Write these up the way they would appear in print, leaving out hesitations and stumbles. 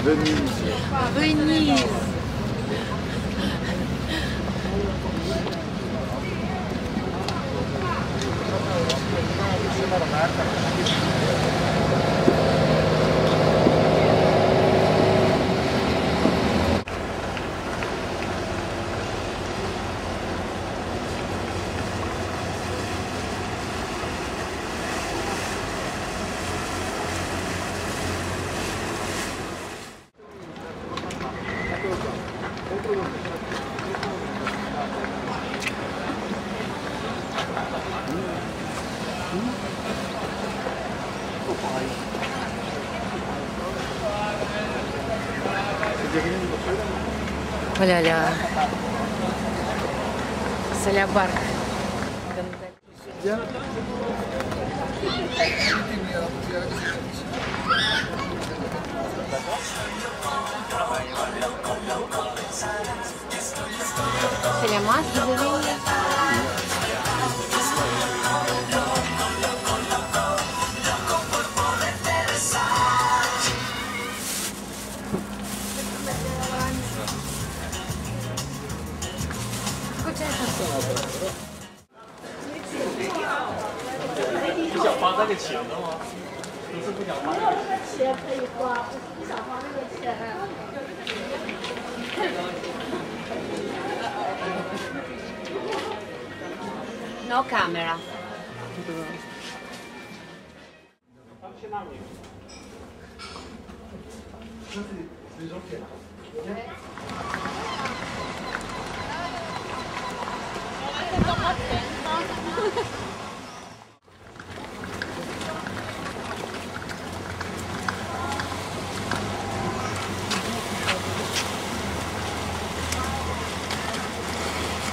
Venise. Venise. Voilà là. C'est la barque. C'est la masse de Venise.不想花那个钱的吗？不是不想花那个钱。钱可以花，不想花那个钱。No camera.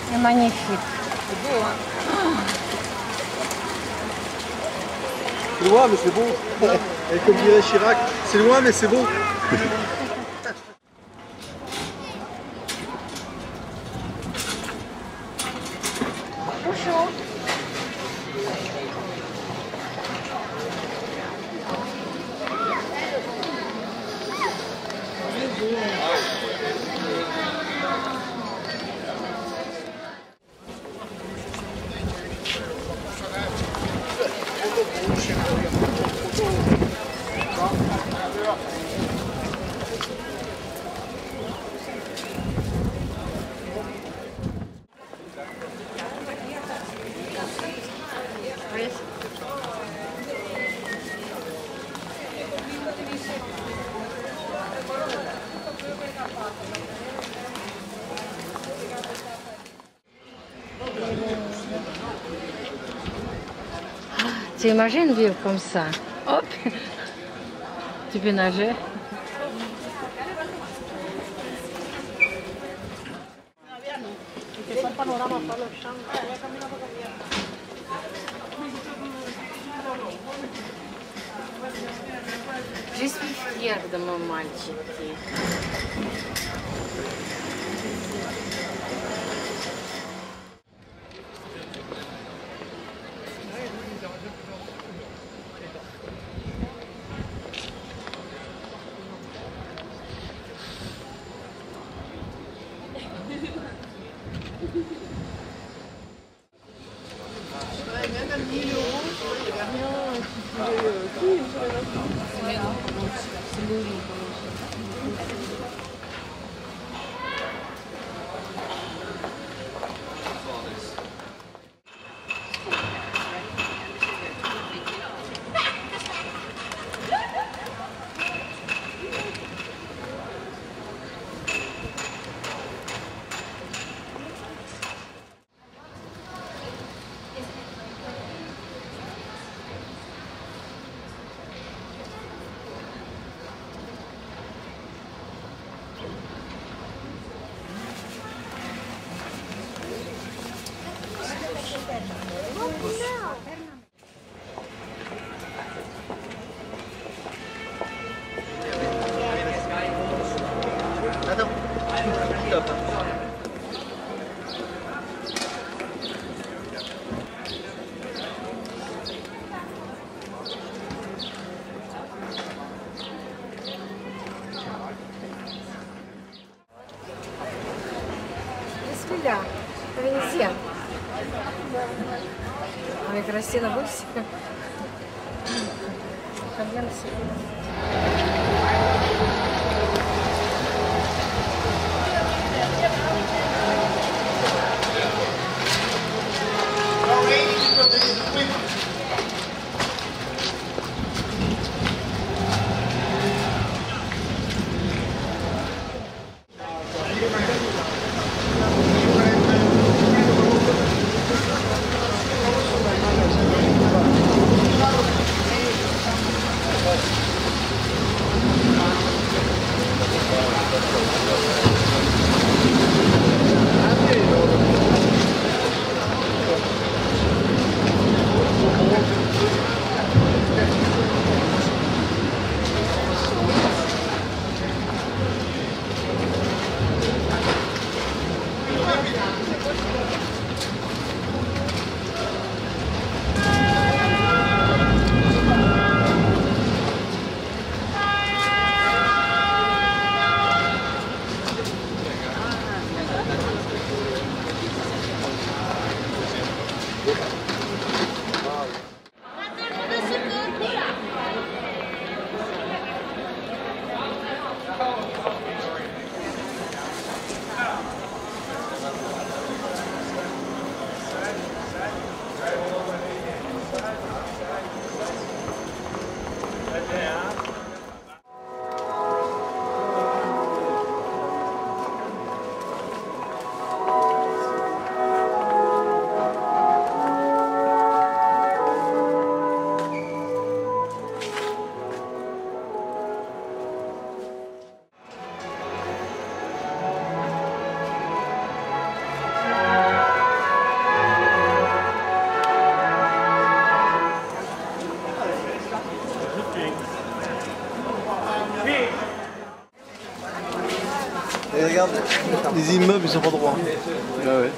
C'est magnifique. C'est beau, hein? C'est loin, mais c'est beau. Et comme dirait Chirac, c'est loin, mais c'est beau. Bonjour. Tu imagines vivre comme ça? Hop! Tu peux nager? Je suis fière de mon mальчик. Filha, Венеция. Ой, красиво, гусь. Et regarde, les immeubles ils sont pas droits. Ah ouais.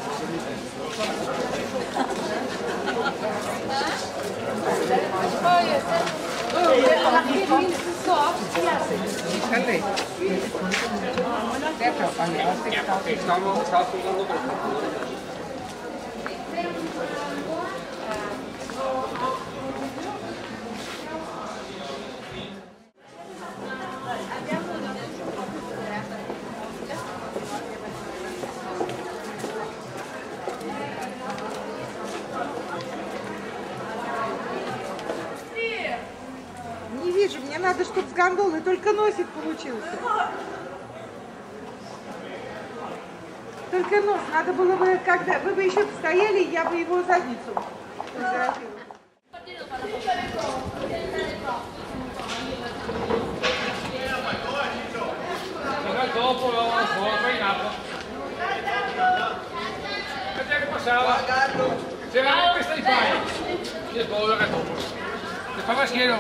Не вижу, мне надо, чтобы с гондолы только носик получился. Только нос. Надо было бы, когда вы бы еще постояли, я бы его задницу разрабила. Dopo poi nato. Vedete che passava? C'era questa di fai. Che povero che dopo. Che fa schiero.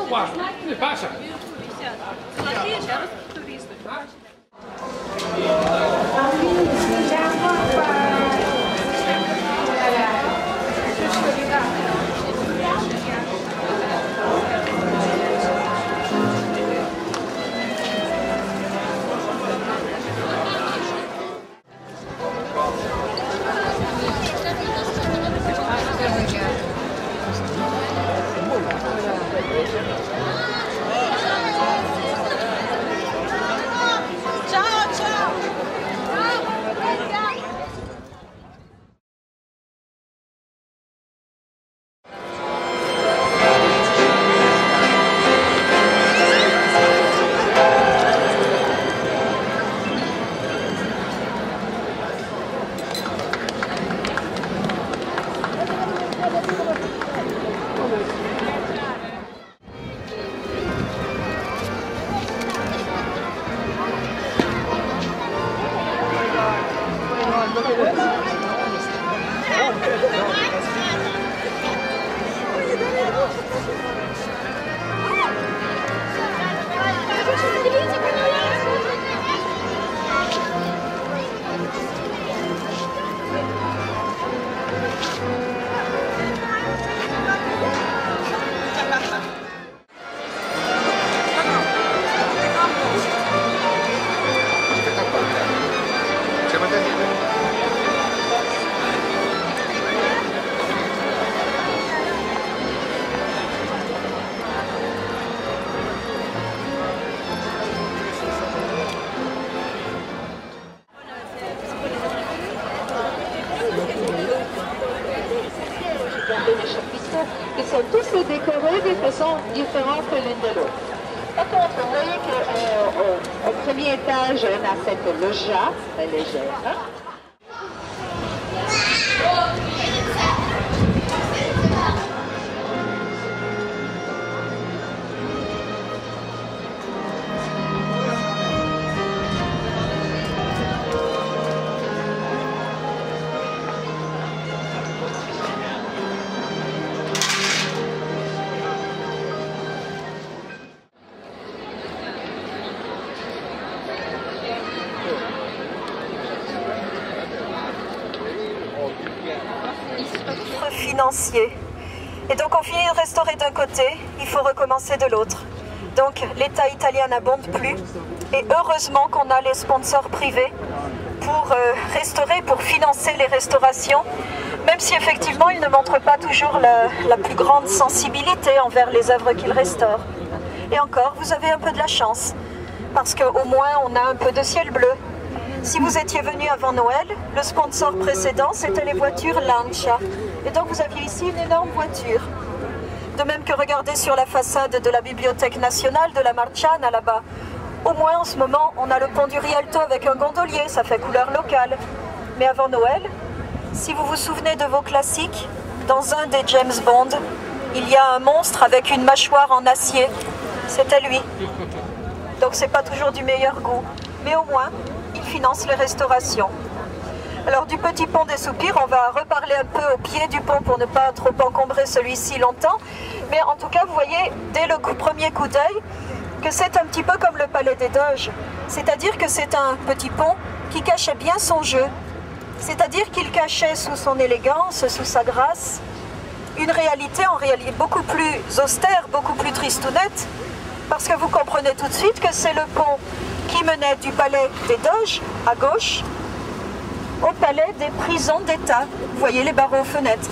Guarda, che passa? regarder les chapitres qui sont tous décorés de façon différente l'une de l'autre. Par contre, vous voyez qu'au premier étage, on a cette loggia très légère. Financier. Et donc on finit de restaurer d'un côté, il faut recommencer de l'autre. Donc l'État italien n'abonde plus et heureusement qu'on a les sponsors privés pour restaurer, pour financer les restaurations, même si effectivement ils ne montrent pas toujours la plus grande sensibilité envers les œuvres qu'ils restaurent. Et encore, vous avez un peu de la chance, parce qu'au moins on a un peu de ciel bleu. Si vous étiez venu avant Noël, le sponsor précédent, c'était les voitures Lancia. Et donc vous aviez ici une énorme voiture. De même que regardez sur la façade de la Bibliothèque nationale de la Marciana là-bas. Au moins en ce moment, on a le pont du Rialto avec un gondolier, ça fait couleur locale. Mais avant Noël, si vous vous souvenez de vos classiques, dans un des James Bond, il y a un monstre avec une mâchoire en acier. C'était lui. Donc c'est pas toujours du meilleur goût. Mais au moins, il finance les restaurations. Alors du petit pont des Soupirs, on va reparler un peu au pied du pont pour ne pas trop encombrer celui-ci longtemps. Mais en tout cas, vous voyez, dès le premier coup d'œil, que c'est un petit peu comme le Palais des Doges. C'est-à-dire que c'est un petit pont qui cachait bien son jeu. C'est-à-dire qu'il cachait sous son élégance, sous sa grâce, une réalité en réalité beaucoup plus austère, beaucoup plus tristounette. Parce que vous comprenez tout de suite que c'est le pont qui menait du Palais des Doges, à gauche, au palais des prisons d'État. Vous voyez les barreaux aux fenêtres.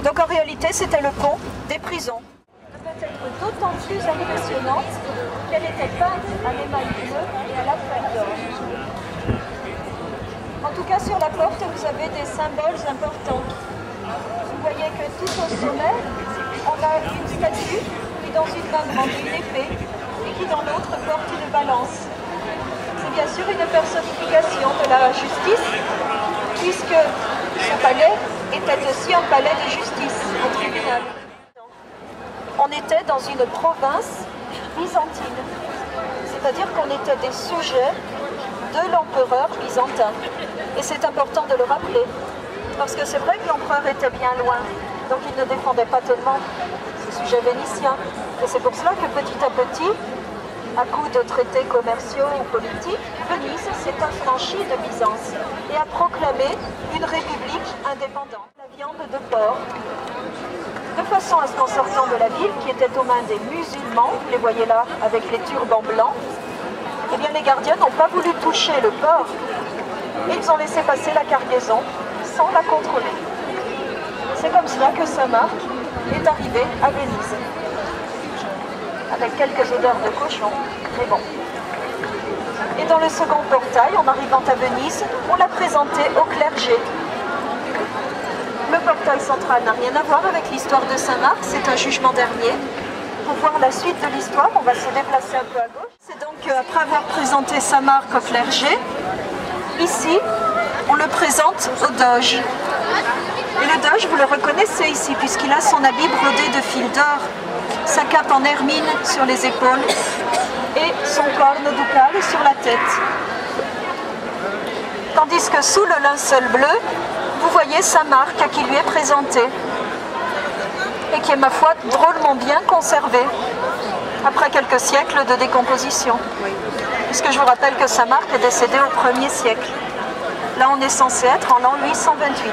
Donc en réalité, c'était le pont des prisons. Peut-être d'autant plus impressionnante qu'elle était peinte à l'émail bleu et à la feuille d'or. En tout cas, sur la porte, vous avez des symboles importants. Vous voyez que tout au sommet, on a une statue qui dans une main prend une épée et qui dans l'autre porte une balance. C'est bien sûr une personnification de la justice, puisque ce palais était aussi un palais de justice, un tribunal. On était dans une province byzantine, c'est-à-dire qu'on était des sujets de l'empereur byzantin. Et c'est important de le rappeler, parce que c'est vrai que l'empereur était bien loin, donc il ne défendait pas tellement ses sujets vénitiens. Et c'est pour cela que petit à petit, à coup de traités commerciaux ou politiques, Venise s'est affranchie de Byzance et a proclamé une république indépendante. La viande de porc, de façon à ce qu'en sortant de la ville, qui était aux mains des musulmans, vous les voyez là avec les turbans blancs, eh bien les gardiens n'ont pas voulu toucher le porc et ils ont laissé passer la cargaison sans la contrôler. C'est comme cela que Saint-Marc est arrivé à Venise, avec quelques odeurs de cochon, mais bon. Et dans le second portail, en arrivant à Venise, on l'a présenté au clergé. Le portail central n'a rien à voir avec l'histoire de Saint-Marc, c'est un jugement dernier. Pour voir la suite de l'histoire, on va se déplacer un peu à gauche. C'est donc après avoir présenté Saint-Marc au clergé, ici, on le présente au doge. Et le doge, vous le reconnaissez ici, puisqu'il a son habit brodé de fil d'or, sa cape en hermine sur les épaules et son corne ducale sur la tête. Tandis que sous le linceul bleu, vous voyez Saint-Marc qui lui est présenté et qui est, ma foi, drôlement bien conservé après quelques siècles de décomposition. Puisque je vous rappelle que Saint-Marc est décédé au 1er siècle. Là, on est censé être en l'an 828.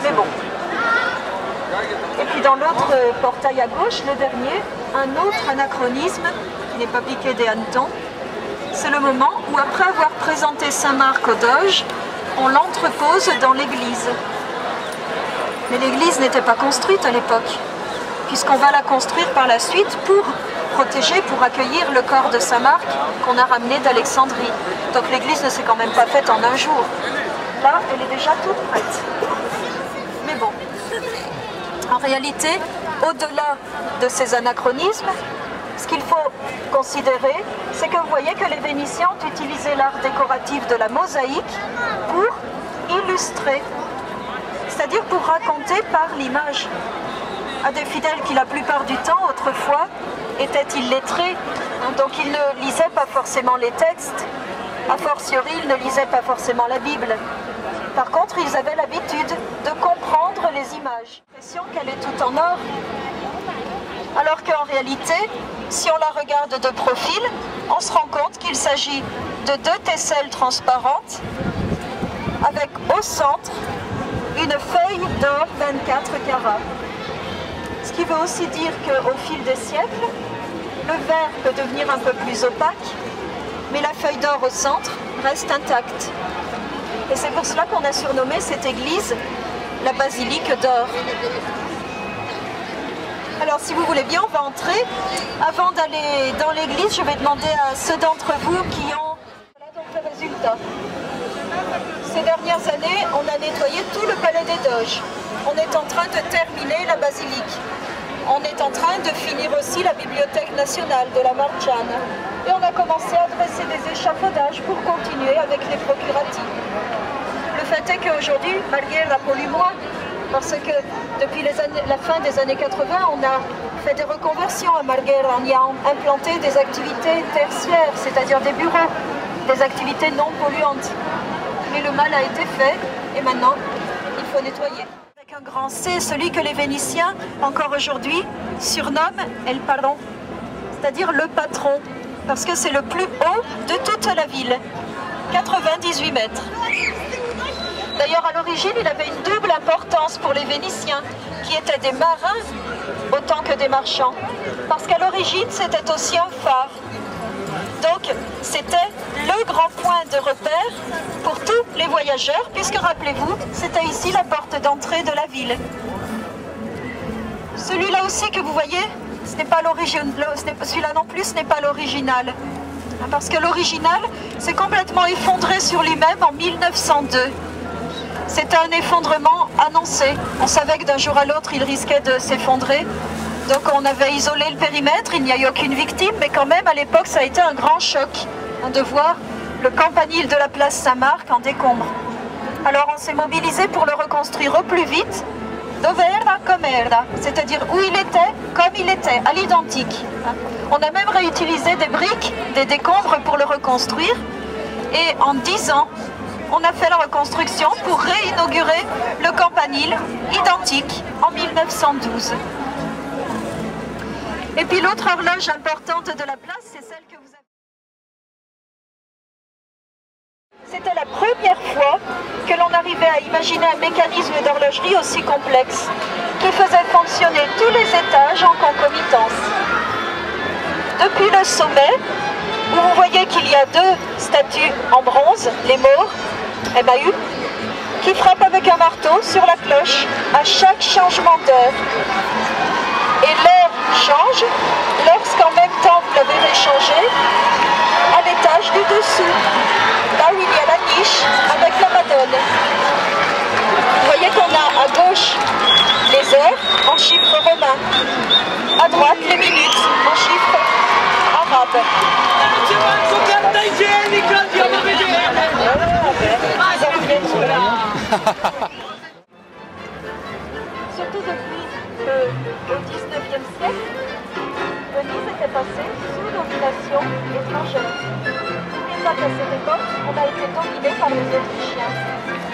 Mais bon. Et puis dans l'autre portail à gauche, le dernier, un autre anachronisme qui n'est pas piqué des hannetons. C'est le moment où, après avoir présenté Saint-Marc au doge, on l'entrepose dans l'église. Mais l'église n'était pas construite à l'époque, puisqu'on va la construire par la suite pour protéger, pour accueillir le corps de Saint-Marc qu'on a ramené d'Alexandrie. Donc l'église ne s'est quand même pas faite en un jour. Là, elle est déjà toute prête. Mais bon. En réalité, au-delà de ces anachronismes, ce qu'il faut considérer, c'est que vous voyez que les Vénitiens ont utilisé l'art décoratif de la mosaïque pour illustrer, c'est-à-dire pour raconter par l'image. À des fidèles qui la plupart du temps, autrefois, étaient illettrés, donc ils ne lisaient pas forcément les textes, a fortiori ils ne lisaient pas forcément la Bible. Par contre, ils avaient l'habitude de comprendre les images. L'impression qu'elle est toute en or, alors qu'en réalité, si on la regarde de profil, on se rend compte qu'il s'agit de deux tesselles transparentes avec au centre une feuille d'or 24 carats. Ce qui veut aussi dire qu'au fil des siècles, le verre peut devenir un peu plus opaque, mais la feuille d'or au centre reste intacte. Et c'est pour cela qu'on a surnommé cette église la basilique d'or. Alors si vous voulez bien, on va entrer. Avant d'aller dans l'église, je vais demander à ceux d'entre vous qui ont... Voilà donc le résultat. Ces dernières années, on a nettoyé tout le palais des Doges. On est en train de terminer la basilique. On est en train de finir aussi la bibliothèque nationale de la Marciana. Et on a commencé à dresser des échafaudages pour continuer avec les procuratifs. Le fait est qu'aujourd'hui, malgré la pollution, parce que depuis la fin des années 80, on a fait des reconversions à Marghera. On y a implanté des activités tertiaires, c'est-à-dire des bureaux, des activités non polluantes. Mais le mal a été fait et maintenant, il faut nettoyer. Avec un grand C, celui que les Vénitiens, encore aujourd'hui, surnomment El Padrón, c'est-à-dire le patron, parce que c'est le plus haut de toute la ville, 98 mètres. D'ailleurs, à l'origine, il avait une double importance pour les Vénitiens, qui étaient des marins autant que des marchands. Parce qu'à l'origine, c'était aussi un phare. Donc, c'était le grand point de repère pour tous les voyageurs, puisque, rappelez-vous, c'était ici la porte d'entrée de la ville. Celui-là aussi que vous voyez, ce n'est pas l'original, celui-là non plus, ce n'est pas l'original. Parce que l'original s'est complètement effondré sur lui-même en 1902. C'était un effondrement annoncé. On savait que d'un jour à l'autre, il risquait de s'effondrer. Donc on avait isolé le périmètre, il n'y a eu aucune victime, mais quand même, à l'époque, ça a été un grand choc de voir le campanile de la place Saint-Marc en décombre. Alors on s'est mobilisé pour le reconstruire au plus vite, dov'era comme era, c'est-à-dire où il était, comme il était, à l'identique. On a même réutilisé des briques, des décombres pour le reconstruire, et en 10 ans, on a fait la reconstruction pour réinaugurer le campanile identique en 1912. Et puis l'autre horloge importante de la place, c'est celle que vous avez. C'était la première fois que l'on arrivait à imaginer un mécanisme d'horlogerie aussi complexe, qui faisait fonctionner tous les étages en concomitance. Depuis le sommet, où vous voyez qu'il y a deux statues en bronze, les Maures, MAU, qui frappent avec un marteau sur la cloche à chaque changement d'heure. Et l'heure change lorsqu'en même temps vous la verrez changer à l'étage du dessous, là où il y a la niche avec la Madone. Vous voyez qu'on a à gauche les heures en chiffres romains, à droite les minutes en chiffres arabes. Surtout depuis au XIXe siècle, Venise était passée sous domination étrangère. N'oubliez pas qu'à cette époque, on a été dominé par les Autrichiens.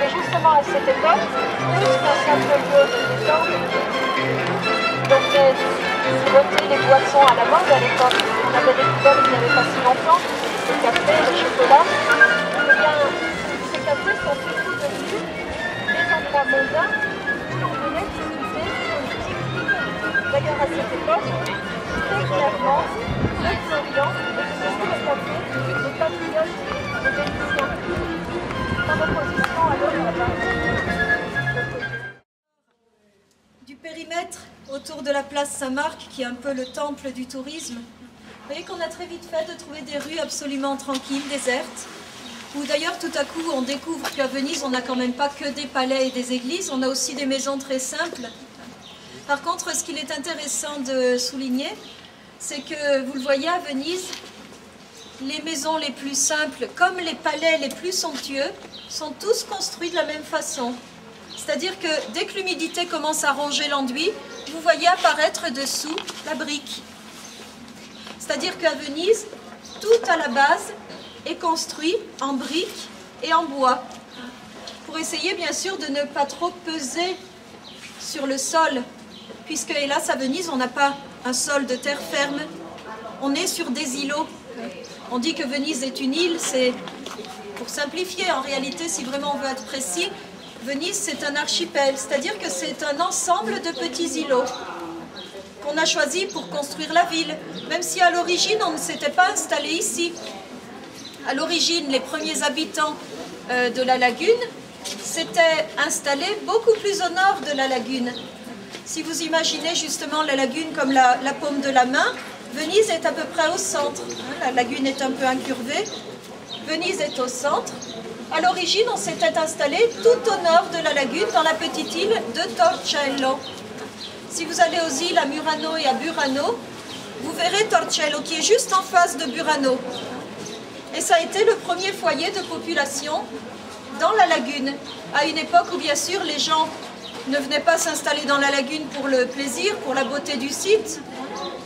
Et justement à cette époque, plus qu'un simple lieu de détente, donc siroter les boissons à la mode à l'époque, on avait découvert il n'y avait pas si longtemps, le café, le chocolat, eh bien, ces cafés sont surtout devenus des endroits mondains où on venait discuter politique. D'ailleurs, à cette époque, très clairement, le Florian et surtout le café des patriotes des Vénitiens, en opposition à l'autre là-bas. Du périmètre autour de la place Saint-Marc, qui est un peu le temple du tourisme, vous voyez qu'on a très vite fait de trouver des rues absolument tranquilles, désertes, où d'ailleurs tout à coup on découvre qu'à Venise on n'a quand même pas que des palais et des églises, on a aussi des maisons très simples. Par contre, ce qu'il est intéressant de souligner, c'est que, vous le voyez, à Venise, les maisons les plus simples, comme les palais les plus somptueux, sont tous construits de la même façon. C'est-à-dire que dès que l'humidité commence à ronger l'enduit, vous voyez apparaître dessous la brique. C'est-à-dire qu'à Venise, tout à la base est construit en briques et en bois, pour essayer bien sûr de ne pas trop peser sur le sol, puisque hélas à Venise on n'a pas un sol de terre ferme, on est sur des îlots. On dit que Venise est une île, c'est pour simplifier. En réalité, si vraiment on veut être précis, Venise c'est un archipel, c'est-à-dire que c'est un ensemble de petits îlots qu'on a choisi pour construire la ville, même si à l'origine on ne s'était pas installé ici. À l'origine, les premiers habitants de la lagune s'étaient installés beaucoup plus au nord de la lagune. Si vous imaginez justement la lagune comme la paume de la main, Venise est à peu près au centre. La lagune est un peu incurvée. Venise est au centre. À l'origine, on s'était installé tout au nord de la lagune, dans la petite île de Torcello. Si vous allez aux îles à Murano et à Burano, vous verrez Torcello qui est juste en face de Burano. Et ça a été le premier foyer de population dans la lagune, à une époque où bien sûr les gens ne venaient pas s'installer dans la lagune pour le plaisir, pour la beauté du site.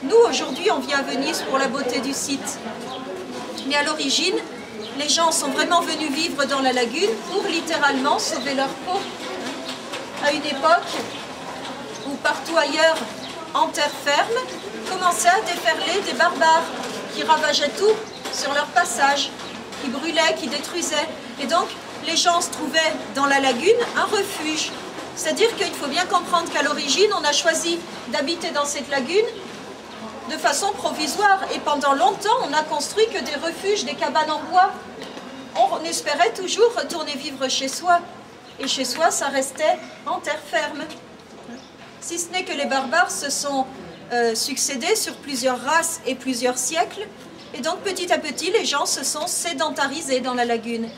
Nous, aujourd'hui, on vient à Venise pour la beauté du site. Mais à l'origine, les gens sont vraiment venus vivre dans la lagune pour littéralement sauver leur peau. À une époque où partout ailleurs, en terre ferme, commençaient à déferler des barbares qui ravageaient tout sur leur passage, qui brûlaient, qui détruisaient. Et donc, les gens se trouvaient dans la lagune un refuge. C'est-à-dire qu'il faut bien comprendre qu'à l'origine, on a choisi d'habiter dans cette lagune de façon provisoire. Et pendant longtemps, on n'a construit que des refuges, des cabanes en bois. On espérait toujours retourner vivre chez soi. Et chez soi, ça restait en terre ferme. Si ce n'est que les barbares se sont succédés sur plusieurs races et plusieurs siècles. Et donc, petit à petit, les gens se sont sédentarisés dans la lagune.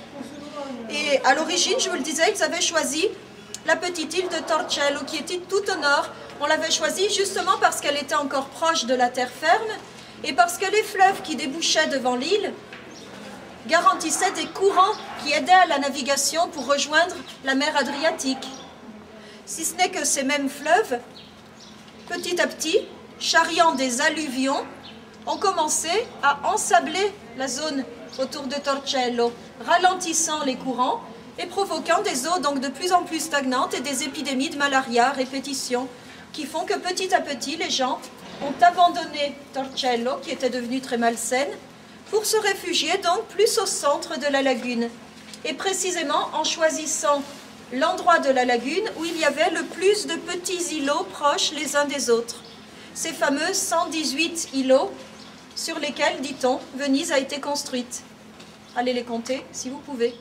Et à l'origine, je vous le disais, ils avaient choisi la petite île de Torcello, qui était tout au nord. On l'avait choisie justement parce qu'elle était encore proche de la terre ferme et parce que les fleuves qui débouchaient devant l'île garantissaient des courants qui aidaient à la navigation pour rejoindre la mer Adriatique. Si ce n'est que ces mêmes fleuves, petit à petit, charriant des alluvions, ont commencé à ensabler la zone autour de Torcello, ralentissant les courants et provoquant des eaux donc de plus en plus stagnantes et des épidémies de malaria à répétition, qui font que petit à petit, les gens ont abandonné Torcello, qui était devenue très malsaine, pour se réfugier donc plus au centre de la lagune, et précisément en choisissant l'endroit de la lagune où il y avait le plus de petits îlots proches les uns des autres. Ces fameux 118 îlots sur lesquels, dit-on, Venise a été construite. Allez les compter si vous pouvez.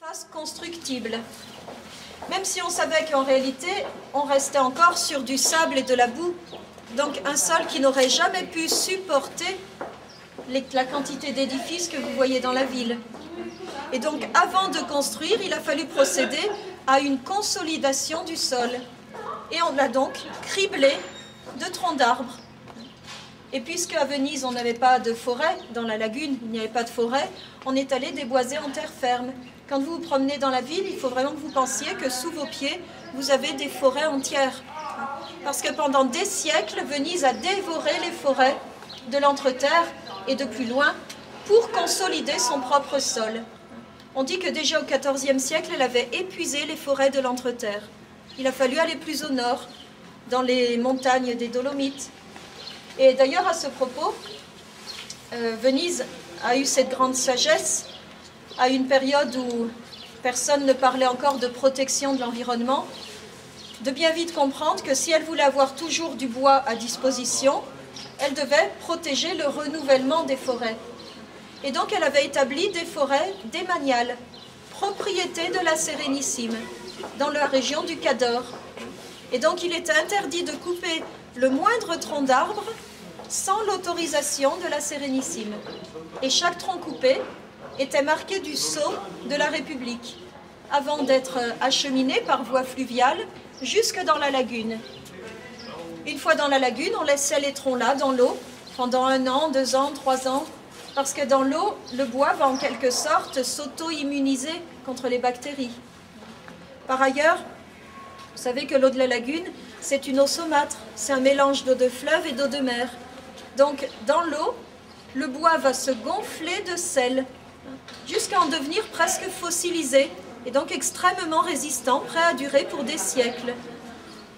Face constructible. Même si on savait qu'en réalité, on restait encore sur du sable et de la boue, donc un sol qui n'aurait jamais pu supporter la quantité d'édifices que vous voyez dans la ville. Et donc, avant de construire, il a fallu procéder à une consolidation du sol. Et on l'a donc criblé de troncs d'arbres. Et puisque à Venise, on n'avait pas de forêt, dans la lagune, il n'y avait pas de forêt, on est allé déboiser en terre ferme. Quand vous vous promenez dans la ville, il faut vraiment que vous pensiez que sous vos pieds, vous avez des forêts entières. Parce que pendant des siècles, Venise a dévoré les forêts de l'Entreterre et de plus loin pour consolider son propre sol. On dit que déjà au XIVe siècle, elle avait épuisé les forêts de l'Entreterre. Il a fallu aller plus au nord, dans les montagnes des Dolomites. Et d'ailleurs, à ce propos, Venise a eu cette grande sagesse à une période où personne ne parlait encore de protection de l'environnement, de bien vite comprendre que si elle voulait avoir toujours du bois à disposition, elle devait protéger le renouvellement des forêts. Et donc elle avait établi des forêts démaniales, propriété de la Sérénissime, dans la région du Cadore. Et donc il était interdit de couper le moindre tronc d'arbre sans l'autorisation de la Sérénissime. Et chaque tronc coupé était marqué du sceau de la République, avant d'être acheminé par voie fluviale jusque dans la lagune. Une fois dans la lagune, on laisse ces électrons-là dans l'eau pendant 1 an, 2 ans, 3 ans, parce que dans l'eau, le bois va en quelque sorte s'auto-immuniser contre les bactéries. Par ailleurs, vous savez que l'eau de la lagune, c'est une eau saumâtre, c'est un mélange d'eau de fleuve et d'eau de mer. Donc dans l'eau, le bois va se gonfler de sel, jusqu'à en devenir presque fossilisé, et donc extrêmement résistant, prêt à durer pour des siècles.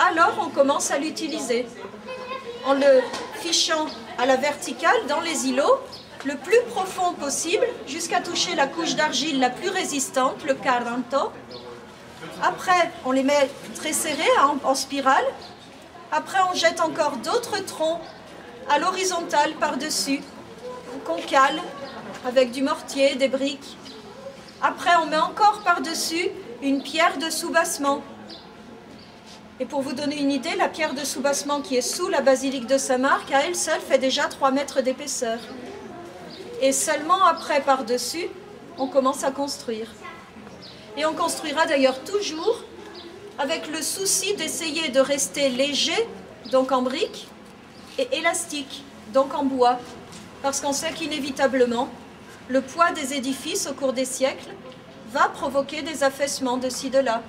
Alors on commence à l'utiliser, en le fichant à la verticale dans les îlots, le plus profond possible, jusqu'à toucher la couche d'argile la plus résistante, le caranto. Après, on les met très serrés, en spirale. Après, on jette encore d'autres troncs à l'horizontale par-dessus, qu'on cale avec du mortier, des briques. Après, on met encore par-dessus une pierre de soubassement. Et pour vous donner une idée, la pierre de soubassement qui est sous la basilique de Saint-Marc, à elle seule, fait déjà 3 mètres d'épaisseur. Et seulement après, par-dessus, on commence à construire. Et on construira d'ailleurs toujours avec le souci d'essayer de rester léger, donc en briques, et élastique, donc en bois. Parce qu'on sait qu'inévitablement, le poids des édifices au cours des siècles va provoquer des affaissements de ci, de là.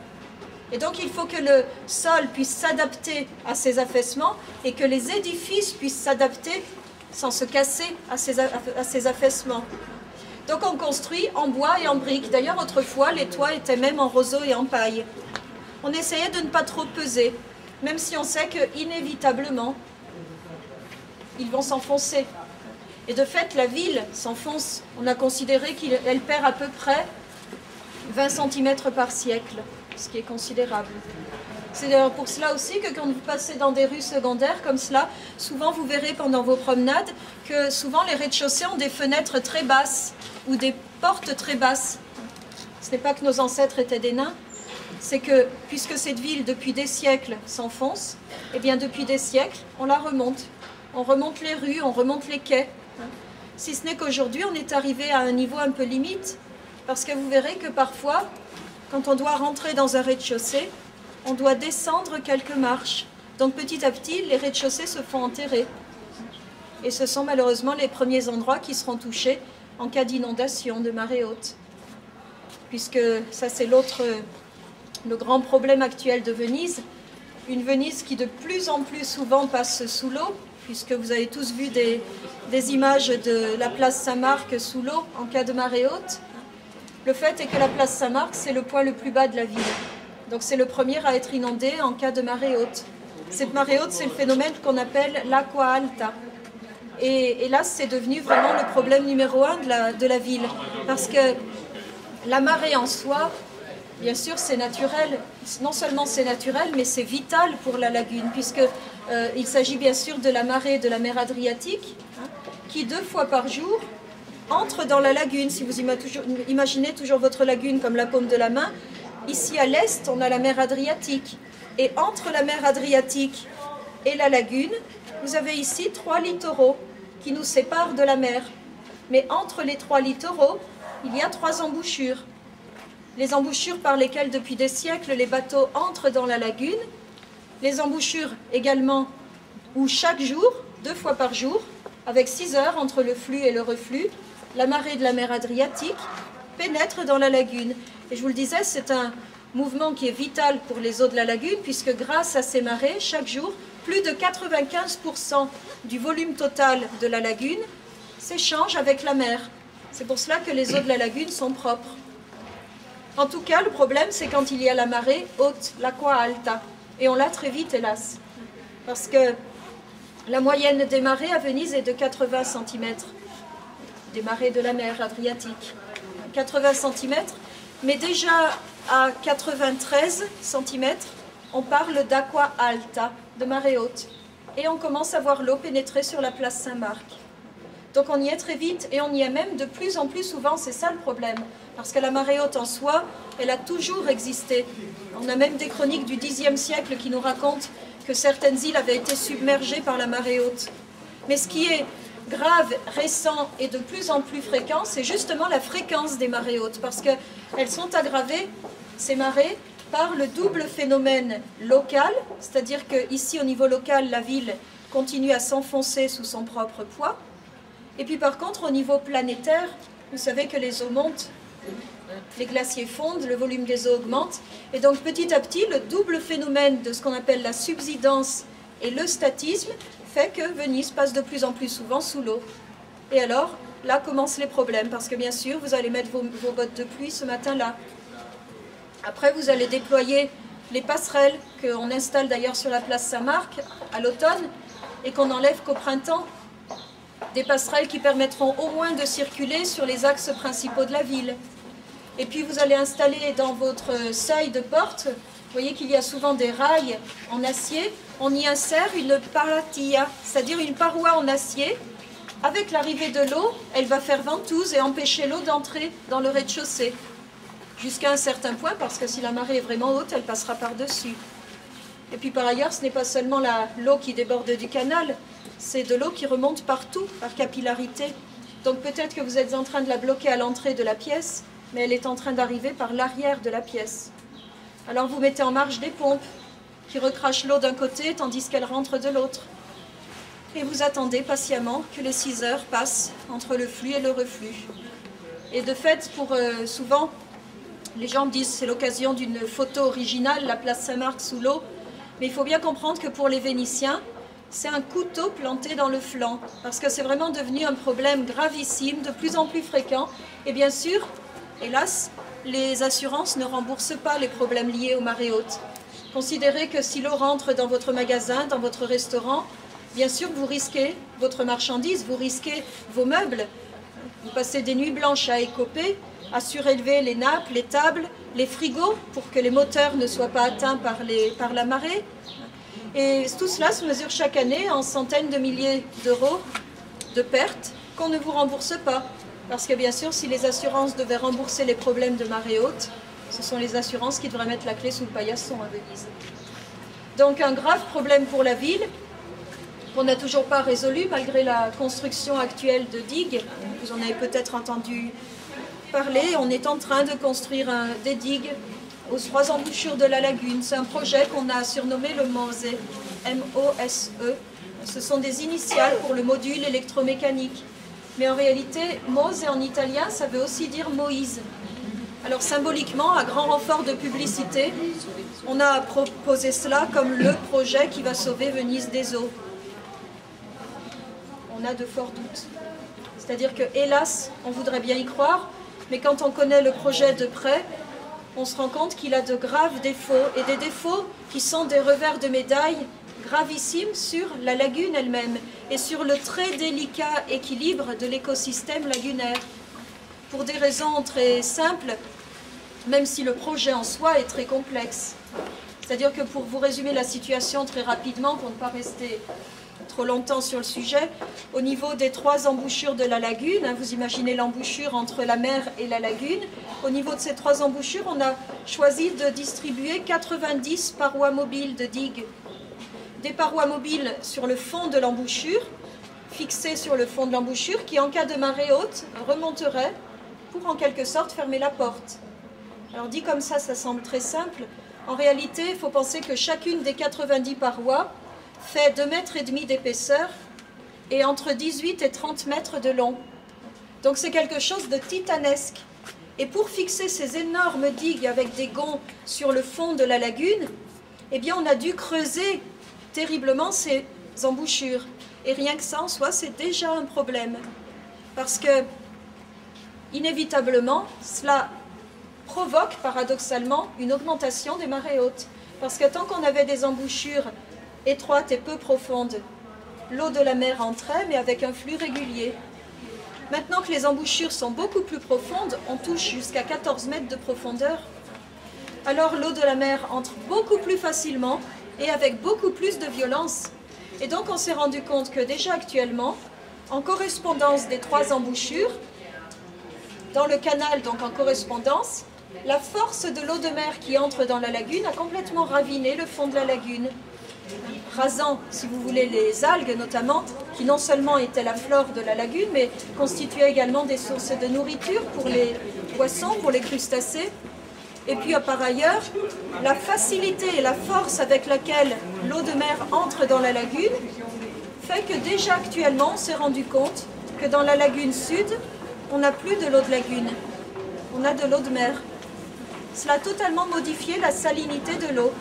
Et donc il faut que le sol puisse s'adapter à ces affaissements et que les édifices puissent s'adapter sans se casser à ces affaissements. Donc on construit en bois et en briques. D'ailleurs autrefois les toits étaient même en roseau et en paille. On essayait de ne pas trop peser, même si on sait que inévitablement ils vont s'enfoncer. Et de fait la ville s'enfonce. On a considéré qu'elle perd à peu près 20 cm par siècle, ce qui est considérable. C'est d'ailleurs pour cela aussi que quand vous passez dans des rues secondaires comme cela, souvent vous verrez pendant vos promenades que souvent les rez-de-chaussée ont des fenêtres très basses ou des portes très basses. Ce n'est pas que nos ancêtres étaient des nains, c'est que puisque cette ville depuis des siècles s'enfonce, eh bien depuis des siècles on la remonte. On remonte les rues, on remonte les quais. Si ce n'est qu'aujourd'hui on est arrivé à un niveau un peu limite, parce que vous verrez que parfois, quand on doit rentrer dans un rez-de-chaussée, on doit descendre quelques marches. Donc petit à petit, les rez-de-chaussée se font enterrer. Et ce sont malheureusement les premiers endroits qui seront touchés en cas d'inondation, de marée haute. Puisque ça c'est le grand problème actuel de Venise. Une Venise qui de plus en plus souvent passe sous l'eau, puisque vous avez tous vu des images de la place Saint-Marc sous l'eau en cas de marée haute. Le fait est que la place Saint-Marc, c'est le point le plus bas de la ville. Donc c'est le premier à être inondé en cas de marée haute. Cette marée haute, c'est le phénomène qu'on appelle l'acqua alta. Et là, c'est devenu vraiment le problème numéro 1 de la ville. Parce que la marée en soi, bien sûr, c'est naturel. Non seulement c'est naturel, mais c'est vital pour la lagune, puisqu'il s'agit bien sûr de la marée de la mer Adriatique, qui 2 fois par jour entre dans la lagune. Si vous imaginez toujours votre lagune comme la paume de la main, ici à l'est, on a la mer Adriatique. Et entre la mer Adriatique et la lagune, vous avez ici 3 littoraux qui nous séparent de la mer. Mais entre les 3 littoraux, il y a 3 embouchures. Les embouchures par lesquelles, depuis des siècles, les bateaux entrent dans la lagune. Les embouchures également où chaque jour, 2 fois par jour, avec 6 heures entre le flux et le reflux, la marée de la mer Adriatique pénètre dans la lagune. Et je vous le disais, c'est un mouvement qui est vital pour les eaux de la lagune, puisque grâce à ces marées, chaque jour, plus de 95% du volume total de la lagune s'échange avec la mer. C'est pour cela que les eaux de la lagune sont propres. En tout cas, le problème, c'est quand il y a la marée haute, l'acqua alta. Et on l'a très vite, hélas. Parce que la moyenne des marées à Venise est de 80 cm. Des marées de la mer Adriatique. 80 cm. Mais déjà à 93 cm, on parle d'acqua alta, de marée haute. Et on commence à voir l'eau pénétrer sur la place Saint-Marc. Donc on y est très vite et on y est même de plus en plus souvent, c'est ça le problème. Parce que la marée haute en soi, elle a toujours existé. On a même des chroniques du Xe siècle qui nous racontent que certaines îles avaient été submergées par la marée haute. Mais ce qui est grave, récent et de plus en plus fréquent, c'est justement la fréquence des marées hautes. Parce qu'elles sont aggravées, ces marées, par le double phénomène local, c'est-à-dire qu'ici au niveau local, la ville continue à s'enfoncer sous son propre poids. Et puis par contre, au niveau planétaire, vous savez que les eaux montent, les glaciers fondent, le volume des eaux augmente. Et donc petit à petit, le double phénomène de ce qu'on appelle la subsidence et le statisme fait que Venise passe de plus en plus souvent sous l'eau. Et alors, là commencent les problèmes, parce que bien sûr, vous allez mettre vos bottes de pluie ce matin-là. Après, vous allez déployer les passerelles qu'on installe d'ailleurs sur la place Saint-Marc à l'automne et qu'on n'enlève qu'au printemps. Des passerelles qui permettront au moins de circuler sur les axes principaux de la ville. Et puis vous allez installer dans votre seuil de porte, vous voyez qu'il y a souvent des rails en acier, on y insère une paratilla, c'est-à-dire une paroi en acier. Avec l'arrivée de l'eau, elle va faire ventouse et empêcher l'eau d'entrer dans le rez-de-chaussée. Jusqu'à un certain point, parce que si la marée est vraiment haute, elle passera par-dessus. Et puis par ailleurs, ce n'est pas seulement l'eau qui déborde du canal, c'est de l'eau qui remonte partout, par capillarité. Donc peut-être que vous êtes en train de la bloquer à l'entrée de la pièce, mais elle est en train d'arriver par l'arrière de la pièce. Alors vous mettez en marche des pompes qui recrachent l'eau d'un côté tandis qu'elle rentre de l'autre. Et vous attendez patiemment que les 6 heures passent entre le flux et le reflux. Et de fait, pour souvent, les gens me disent c'est l'occasion d'une photo originale, la place Saint-Marc sous l'eau. Mais il faut bien comprendre que pour les Vénitiens, c'est un couteau planté dans le flanc. Parce que c'est vraiment devenu un problème gravissime, de plus en plus fréquent. Et bien sûr, hélas, les assurances ne remboursent pas les problèmes liés aux marées hautes. Considérez que si l'eau rentre dans votre magasin, dans votre restaurant, bien sûr vous risquez votre marchandise, vous risquez vos meubles. Vous passez des nuits blanches à écoper, à surélever les nappes, les tables, les frigos pour que les moteurs ne soient pas atteints par la marée. Et tout cela se mesure chaque année en centaines de milliers d'euros de pertes qu'on ne vous rembourse pas. Parce que bien sûr, si les assurances devaient rembourser les problèmes de marée haute, ce sont les assurances qui devraient mettre la clé sous le paillasson à Venise. Donc un grave problème pour la ville, qu'on n'a toujours pas résolu malgré la construction actuelle de digues. Vous en avez peut-être entendu parler. On est en train de construire des digues aux 3 embouchures de la lagune. C'est un projet qu'on a surnommé le MOSE, M-O-S-E. Ce sont des initiales pour le module électromécanique. Mais en réalité, Mose en italien, ça veut aussi dire Moïse. Alors symboliquement, à grand renfort de publicité, on a proposé cela comme le projet qui va sauver Venise des eaux. On a de forts doutes. C'est-à-dire que, hélas, on voudrait bien y croire, mais quand on connaît le projet de près, on se rend compte qu'il a de graves défauts, et des défauts qui sont des revers de médaille gravissimes sur la lagune elle-même et sur le très délicat équilibre de l'écosystème lagunaire. Pour des raisons très simples, même si le projet en soi est très complexe. C'est-à-dire que pour vous résumer la situation très rapidement, pour ne pas rester trop longtemps sur le sujet, au niveau des 3 embouchures de la lagune, vous imaginez l'embouchure entre la mer et la lagune, au niveau de ces 3 embouchures, on a choisi de distribuer 90 parois mobiles de digues. Des parois mobiles sur le fond de l'embouchure, fixées sur le fond de l'embouchure, qui en cas de marée haute remonteraient pour en quelque sorte fermer la porte. Alors dit comme ça semble très simple. En réalité, il faut penser que chacune des 90 parois fait 2,5 mètres d'épaisseur et entre 18 et 30 mètres de long. Donc c'est quelque chose de titanesque. Et pour fixer ces énormes digues avec des gonds sur le fond de la lagune, eh bien on a dû creuser terriblement ces embouchures. Et rien que ça en soi, c'est déjà un problème. Parce que, inévitablement, cela provoque paradoxalement une augmentation des marées hautes. Parce que tant qu'on avait des embouchures étroites et peu profondes, l'eau de la mer entrait, mais avec un flux régulier. Maintenant que les embouchures sont beaucoup plus profondes, on touche jusqu'à 14 mètres de profondeur, alors l'eau de la mer entre beaucoup plus facilement et avec beaucoup plus de violence. Et donc on s'est rendu compte que déjà actuellement, en correspondance des 3 embouchures, dans le canal, donc en correspondance, la force de l'eau de mer qui entre dans la lagune a complètement raviné le fond de la lagune, rasant, si vous voulez, les algues notamment, qui non seulement étaient la flore de la lagune, mais constituaient également des sources de nourriture pour les poissons, pour les crustacés. Et puis par ailleurs, la facilité et la force avec laquelle l'eau de mer entre dans la lagune fait que déjà actuellement on s'est rendu compte que dans la lagune sud, on n'a plus de l'eau de lagune, on a de l'eau de mer. Cela a totalement modifié la salinité de l'eau,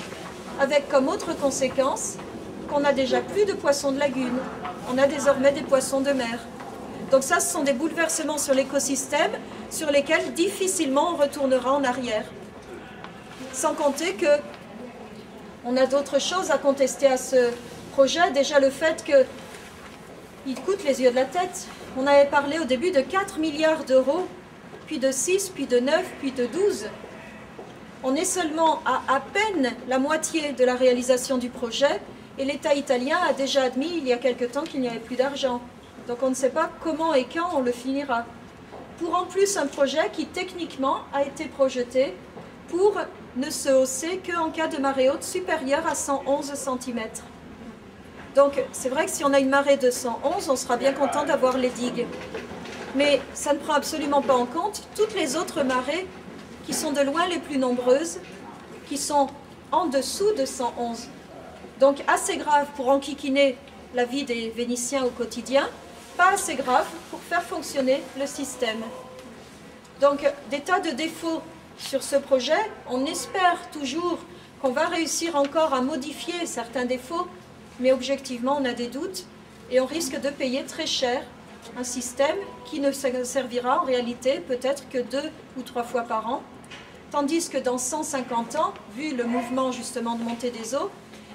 avec comme autre conséquence qu'on n'a déjà plus de poissons de lagune, on a désormais des poissons de mer. Donc ça, ce sont des bouleversements sur l'écosystème sur lesquels difficilement on retournera en arrière. Sans compter que on a d'autres choses à contester à ce projet. Déjà le fait qu'il coûte les yeux de la tête. On avait parlé au début de 4 milliards d'euros, puis de 6, puis de 9, puis de 12. On est seulement à peine la moitié de la réalisation du projet et l'État italien a déjà admis il y a quelque temps qu'il n'y avait plus d'argent. Donc on ne sait pas comment et quand on le finira. Pour en plus un projet qui techniquement a été projeté pour ne se hausser qu'en cas de marée haute supérieure à 111 cm. Donc c'est vrai que si on a une marée de 111, on sera bien content d'avoir les digues. Mais ça ne prend absolument pas en compte toutes les autres marées qui sont de loin les plus nombreuses, qui sont en dessous de 111. Donc assez grave pour enquiquiner la vie des Vénitiens au quotidien, pas assez grave pour faire fonctionner le système. Donc des tas de défauts sur ce projet, on espère toujours qu'on va réussir encore à modifier certains défauts, mais objectivement on a des doutes et on risque de payer très cher un système qui ne servira en réalité peut-être que 2 ou 3 fois par an, tandis que dans 150 ans, vu le mouvement justement de montée des eaux,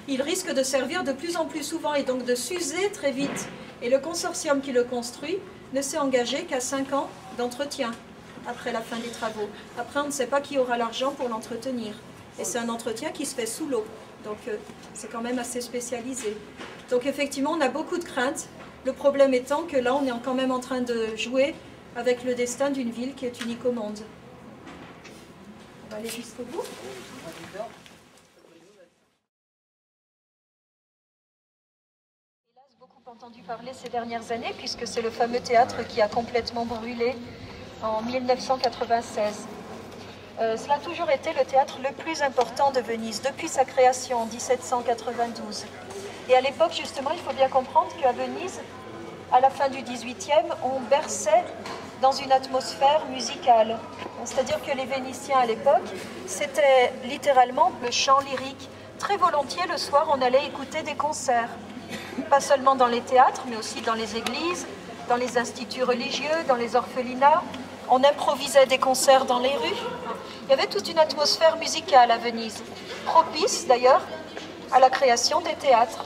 il risque de servir de plus en plus souvent et donc de s'user très vite. Et le consortium qui le construit ne s'est engagé qu'à 5 ans d'entretien après la fin des travaux. Après, on ne sait pas qui aura l'argent pour l'entretenir. Et c'est un entretien qui se fait sous l'eau. Donc, c'est quand même assez spécialisé. Donc, effectivement, on a beaucoup de craintes. Le problème étant que là, on est quand même en train de jouer avec le destin d'une ville qui est unique au monde. On va aller jusqu'au bout. Hélas, beaucoup entendu parler ces dernières années, puisque c'est le fameux théâtre qui a complètement brûlé en 1996. Cela a toujours été le théâtre le plus important de Venise, depuis sa création en 1792. Et à l'époque, justement, il faut bien comprendre qu'à Venise, à la fin du XVIIIe, on berçait dans une atmosphère musicale. C'est-à-dire que les Vénitiens à l'époque, c'était littéralement le chant lyrique. Très volontiers, le soir, on allait écouter des concerts. Pas seulement dans les théâtres, mais aussi dans les églises, dans les instituts religieux, dans les orphelinats. On improvisait des concerts dans les rues. Il y avait toute une atmosphère musicale à Venise, propice d'ailleurs à la création des théâtres.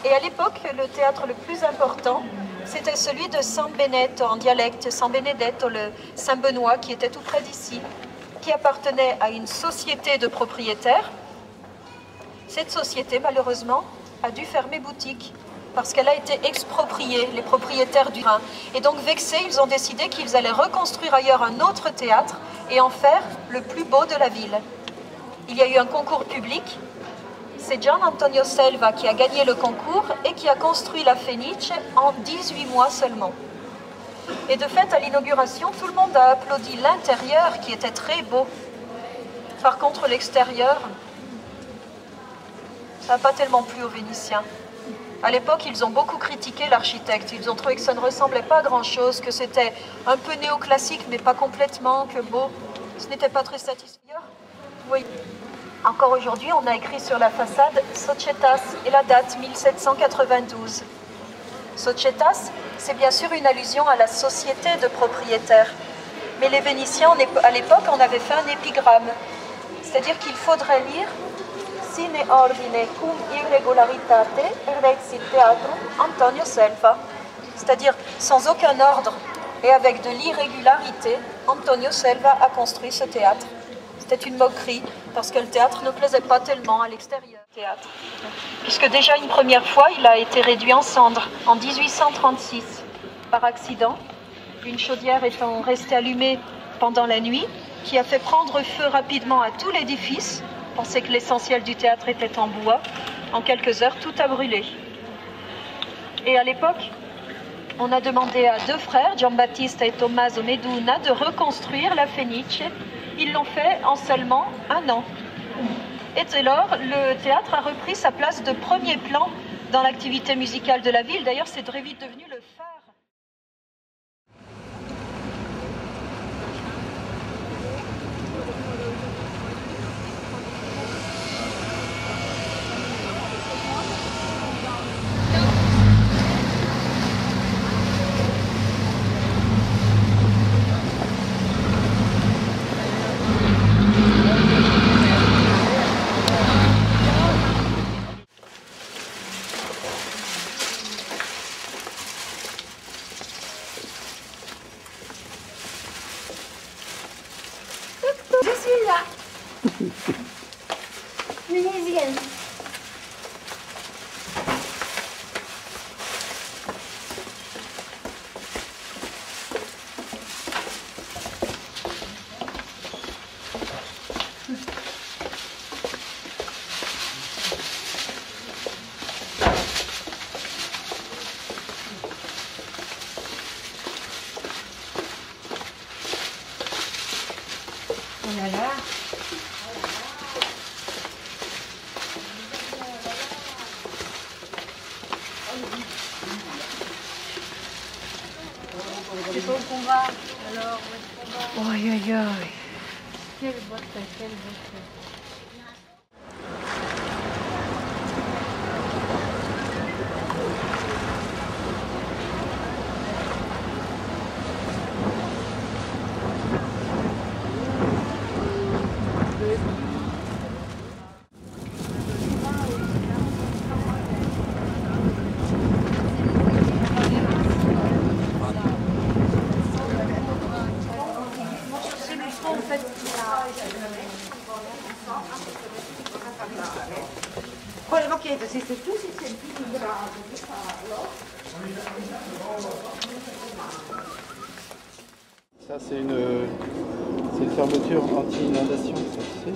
Et à l'époque, le théâtre le plus important, c'était celui de San Benedetto, en dialecte, San Benedetto, le Saint-Benoît, qui était tout près d'ici, qui appartenait à une société de propriétaires. Cette société, malheureusement, a dû fermer boutique parce qu'elle a été expropriée, les propriétaires du Rhin. Et donc, vexés, ils ont décidé qu'ils allaient reconstruire ailleurs un autre théâtre et en faire le plus beau de la ville. Il y a eu un concours public. C'est Gian Antonio Selva qui a gagné le concours et qui a construit la Fenice en 18 mois seulement. Et de fait, à l'inauguration, tout le monde a applaudi l'intérieur qui était très beau. Par contre, l'extérieur, ça n'a pas tellement plu aux Vénitiens. À l'époque, ils ont beaucoup critiqué l'architecte. Ils ont trouvé que ça ne ressemblait pas à grand-chose, que c'était un peu néoclassique, mais pas complètement, que beau. Ce n'était pas très satisfaisant. Oui. Encore aujourd'hui, on a écrit sur la façade « Societas » et la date 1792. Societas, c'est bien sûr une allusion à la société de propriétaires. Mais les Vénitiens, à l'époque, on avait fait un épigramme. C'est-à-dire qu'il faudrait lire « Sine ordine cum irregularitate erecit theatrum Antonio Selva ». C'est-à-dire sans aucun ordre et avec de l'irrégularité, Antonio Selva a construit ce théâtre. C'était une moquerie, parce que le théâtre ne plaisait pas tellement à l'extérieur. Puisque déjà une première fois, il a été réduit en cendres, en 1836, par accident, une chaudière étant restée allumée pendant la nuit, qui a fait prendre feu rapidement à tout l'édifice. On pensait que l'essentiel du théâtre était en bois. En quelques heures, tout a brûlé. Et à l'époque, on a demandé à deux frères, Giambattista et Tommaso Meduna, de reconstruire la Fenice Ils l'ont fait en seulement 1 an. Et dès lors, le théâtre a repris sa place de premier plan dans l'activité musicale de la ville. D'ailleurs, c'est très vite devenu le phare. Je suis là. Vénézienne. Oh là là. C'est pas où qu'on va. Alors, où est-ce qu'on va? Aïe aïe aïe. Quelle botte, quelle botte. Volevo chiedere se tu si senti in grado di farlo. Ça, c'est une fermeture anti-inondation, ça, tu sais.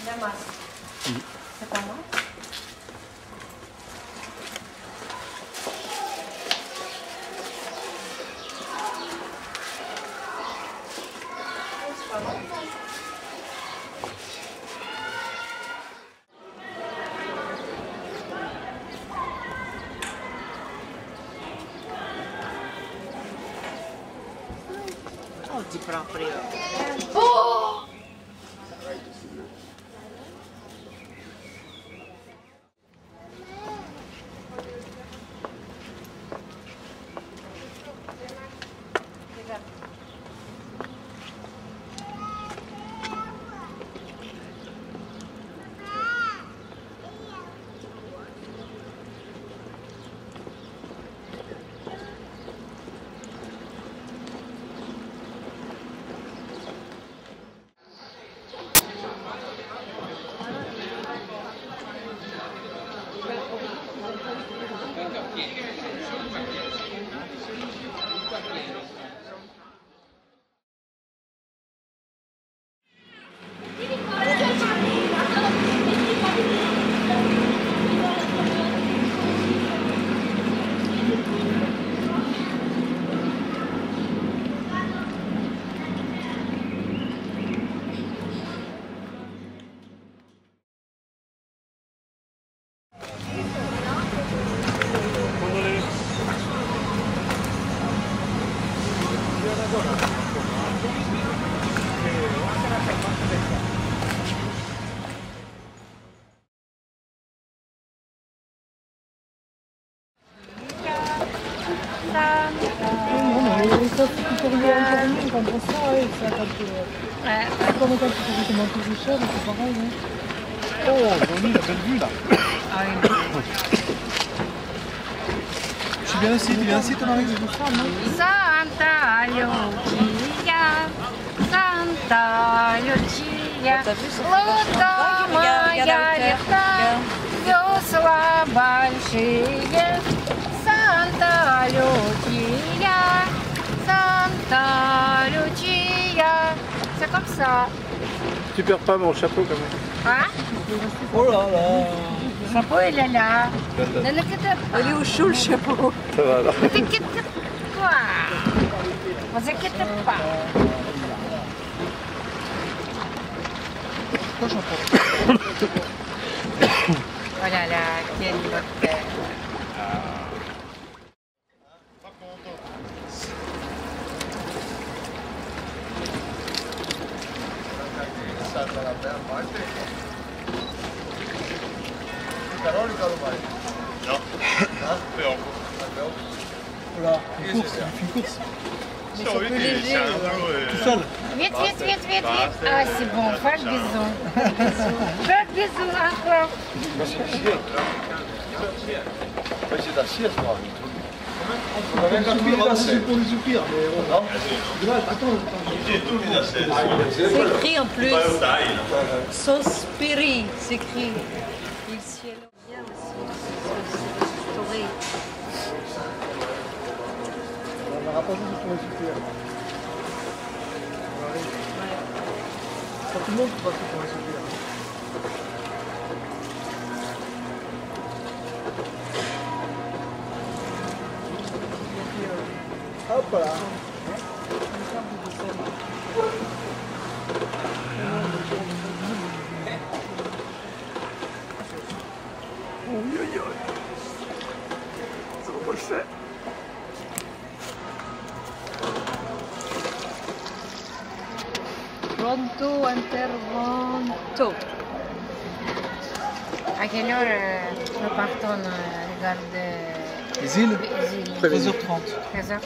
La masse. C'est pas mal. Oggi proprio. Oh! Comment quand tu fais comment tu fais cher, c'est pareil. Oh, Johnny, la belle vue là. Je suis bien assis, tu es bien assis ton mari? Santa Lucia, Santa Lucia, лодка моя легка, весла большие, Санта Лючия, Santa Lucia. C'est comme ça. Tu perds pas mon chapeau quand même. Hein? Oh là là. Le chapeau il est là. Ne l'inquiète pas. Il est au chaud le chapeau. Ça va là. Ne t'inquiète pas. Ne vous inquiétez pas. Oh là là, quelle beauté. Voilà, une course, une course. C'est un peu léger. Tout seul. Vite, vite, vite, vite, vite. Ah, c'est bon, fais le bisou. Fais le bisou encore. C'est la sieste, quoi. On avait un café pour les soupirs, mais bon. Attends, C'est écrit en plus. Sospiri, c'est écrit. Il ciel bien aussi. Restauré. on va rapprocher pour les soupirs. Tout le monde peut passer pour les soupirs. Hop là. Ça va pas le faire. Pronto intervento. À quelle heure nous partons regarder Les îles les îles? 13h30. 13h30.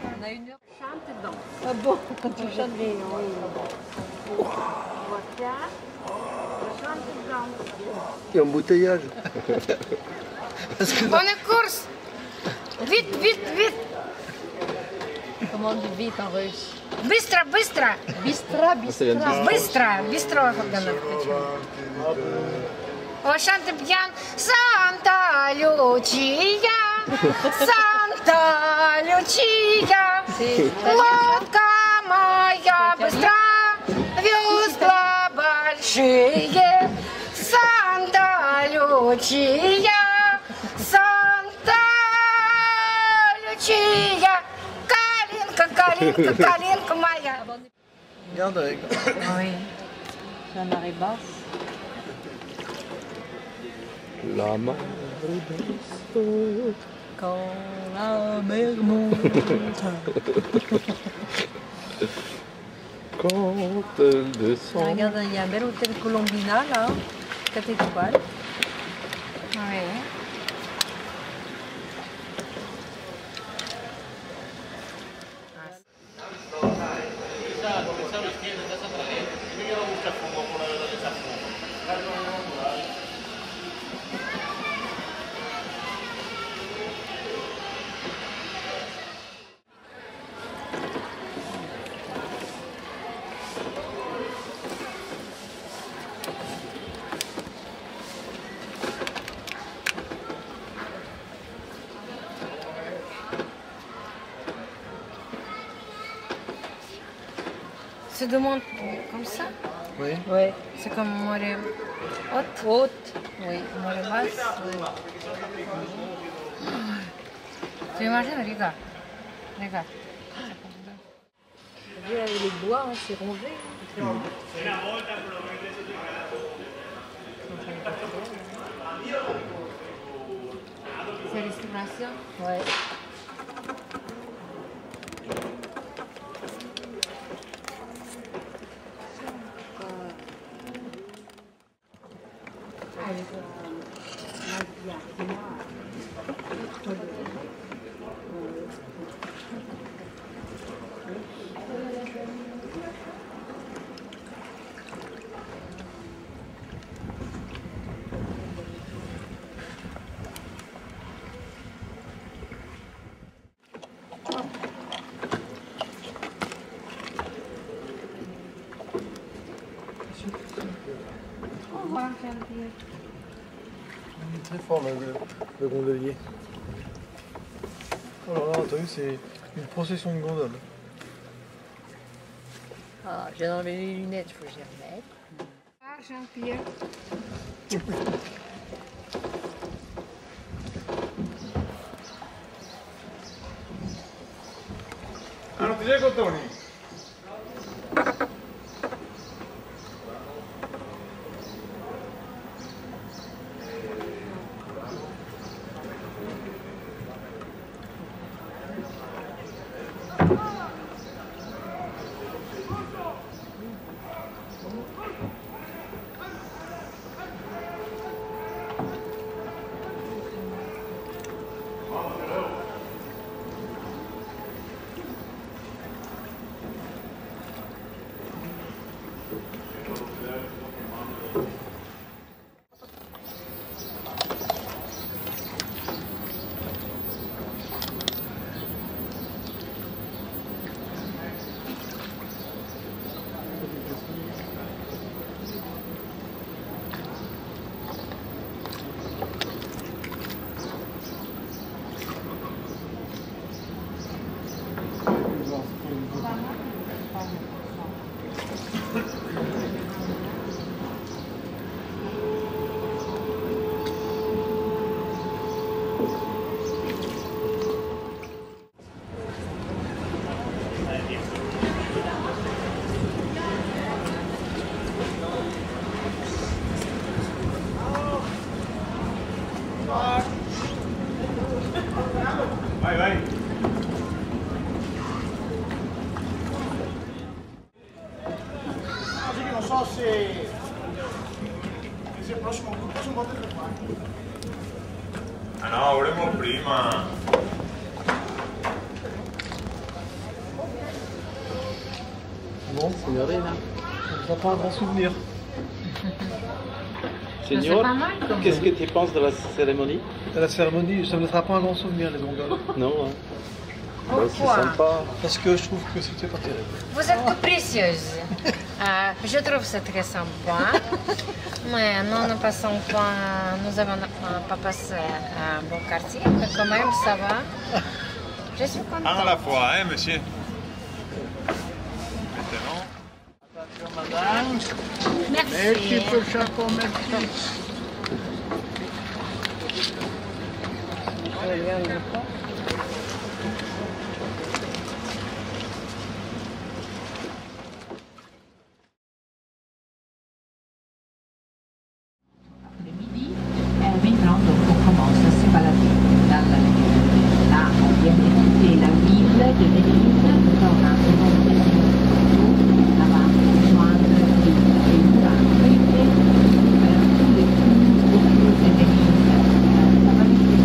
On a une heure. Chante et danse. Ah bon, quand tu chantes. Oui, oui. Voilà. Chante et danse. Et embouteillage. Bonne course! Vite, vite, vite! Comment on dit vite en russe? Быстро, быстро! Bistra, bistra. Быстро, быстро, on chante bien. Santa Lucia, Santa Lucia, лодка моя быстра, весла большие, Santa Lucia, Santa Lucia, калинка, калинка, калинка моя. Regarde avec. Oui. La marée basse. La mer Quand la mer monte. quand elle descend. Regarde, il y a un bel hôtel Colombina là, 4 étoiles. Oui. Se demande comme ça? Oui. Oui. C'est comme marée haute? Haute. Oui. Marée basse? Oui. Tu imagines? Regarde. Regarde. Les bois, hein, c'est rongé. C'est restauration? Ouais. Au revoir, Jean-Pierre. Il est très fort le gondolier. Alors là, t'as vu, c'est une procession de gondoles. Ah, j'ai enlevé les lunettes, il faut que je les remette. Au revoir, Jean-Pierre. Ah, non ti sei contoni? Vai, vai. Non so se il prossimo gruppo sono un po' più qua. Ah no, volevo prima. Bon, c'est là. Ça pas un grand souvenir. Seigneur, Qu'est-ce que tu penses de la cérémonie? À la cérémonie, ça ne me fera pas un grand souvenir, les gondoles. Non, hein. pourquoi? C'est sympa. Parce que je trouve que c'était pas terrible. Vous êtes capricieuse. Je trouve ça très sympa. Mais nous ne passons pas, nous n'avons pas passé un bon quartier, mais quand même ça va. Je suis contente. Un à la fois, hein, monsieur. Maintenant. Merci. pour le chapeau, merci. Maintenant, donc, on commence à se balader dans la ville. Là, on vient d'écouter la ville de Venise, on a remonté avant de rejoindre l'île et on a été faire tous les tours autour de Venise. Ça va vite.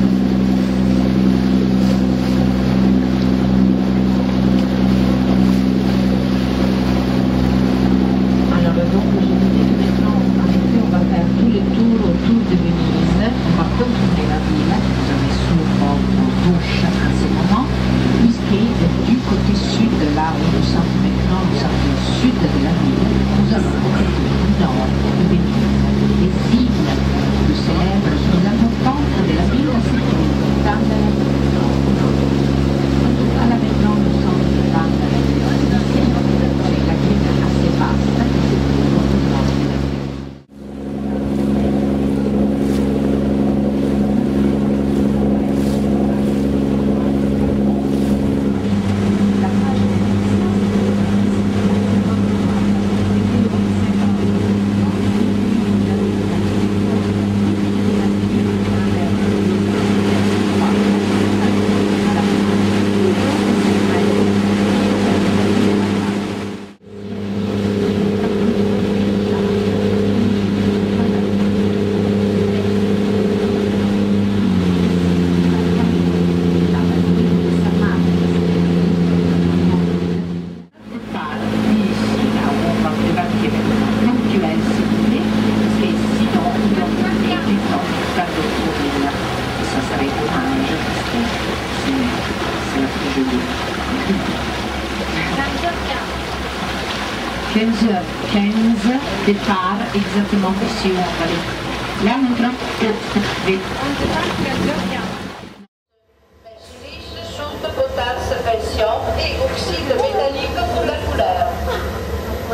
15h15, départ exactement ici où on va aller. Là, on prend vite. Soute, potasse, calcium et oxyde métallique pour la couleur.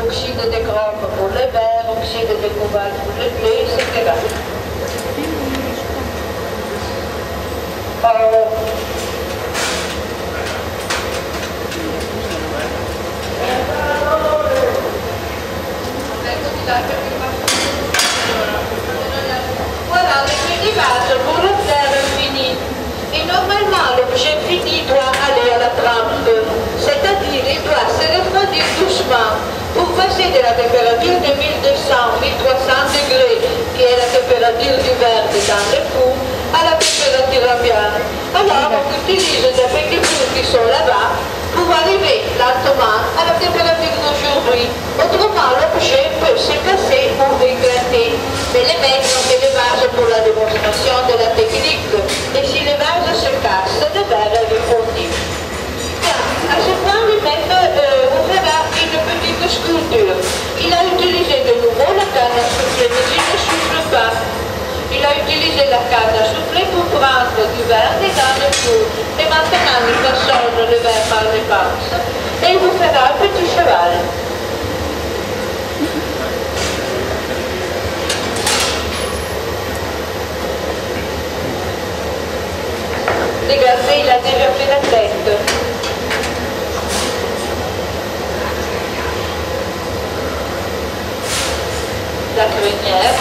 Oxyde de chrome pour le vert, oxyde de cobalt pour le bleu, etc. Voilà, le clivage pour le faire fini. Et normalement, l'objet fini doit aller à la trempe, c'est-à-dire il doit se refroidir doucement pour passer de la température de 1200 1300 degrés, qui est la température du verre dans le four, à la température ambiante. Alors, on utilise des petits fours qui sont là-bas pour arriver lentement à la température d'aujourd'hui. Autrement, l'objet peut se casser ou éclater. Mais les maîtres ont fait les vases pour la démonstration de la technique. Et si les vases se cassent, le verre est répondu. Bien, à ce point, le maître vous fera une petite sculpture. Il a utilisé de nouveau la canne à souffler, mais il ne souffle pas. Il a utilisé la canne à souffler pour prendre du verre dans le four. Et maintenant, il façonne le verre par les pinces. Et il vous fera un petit cheval. Regardez, il a déjà fait la tête. La crinière.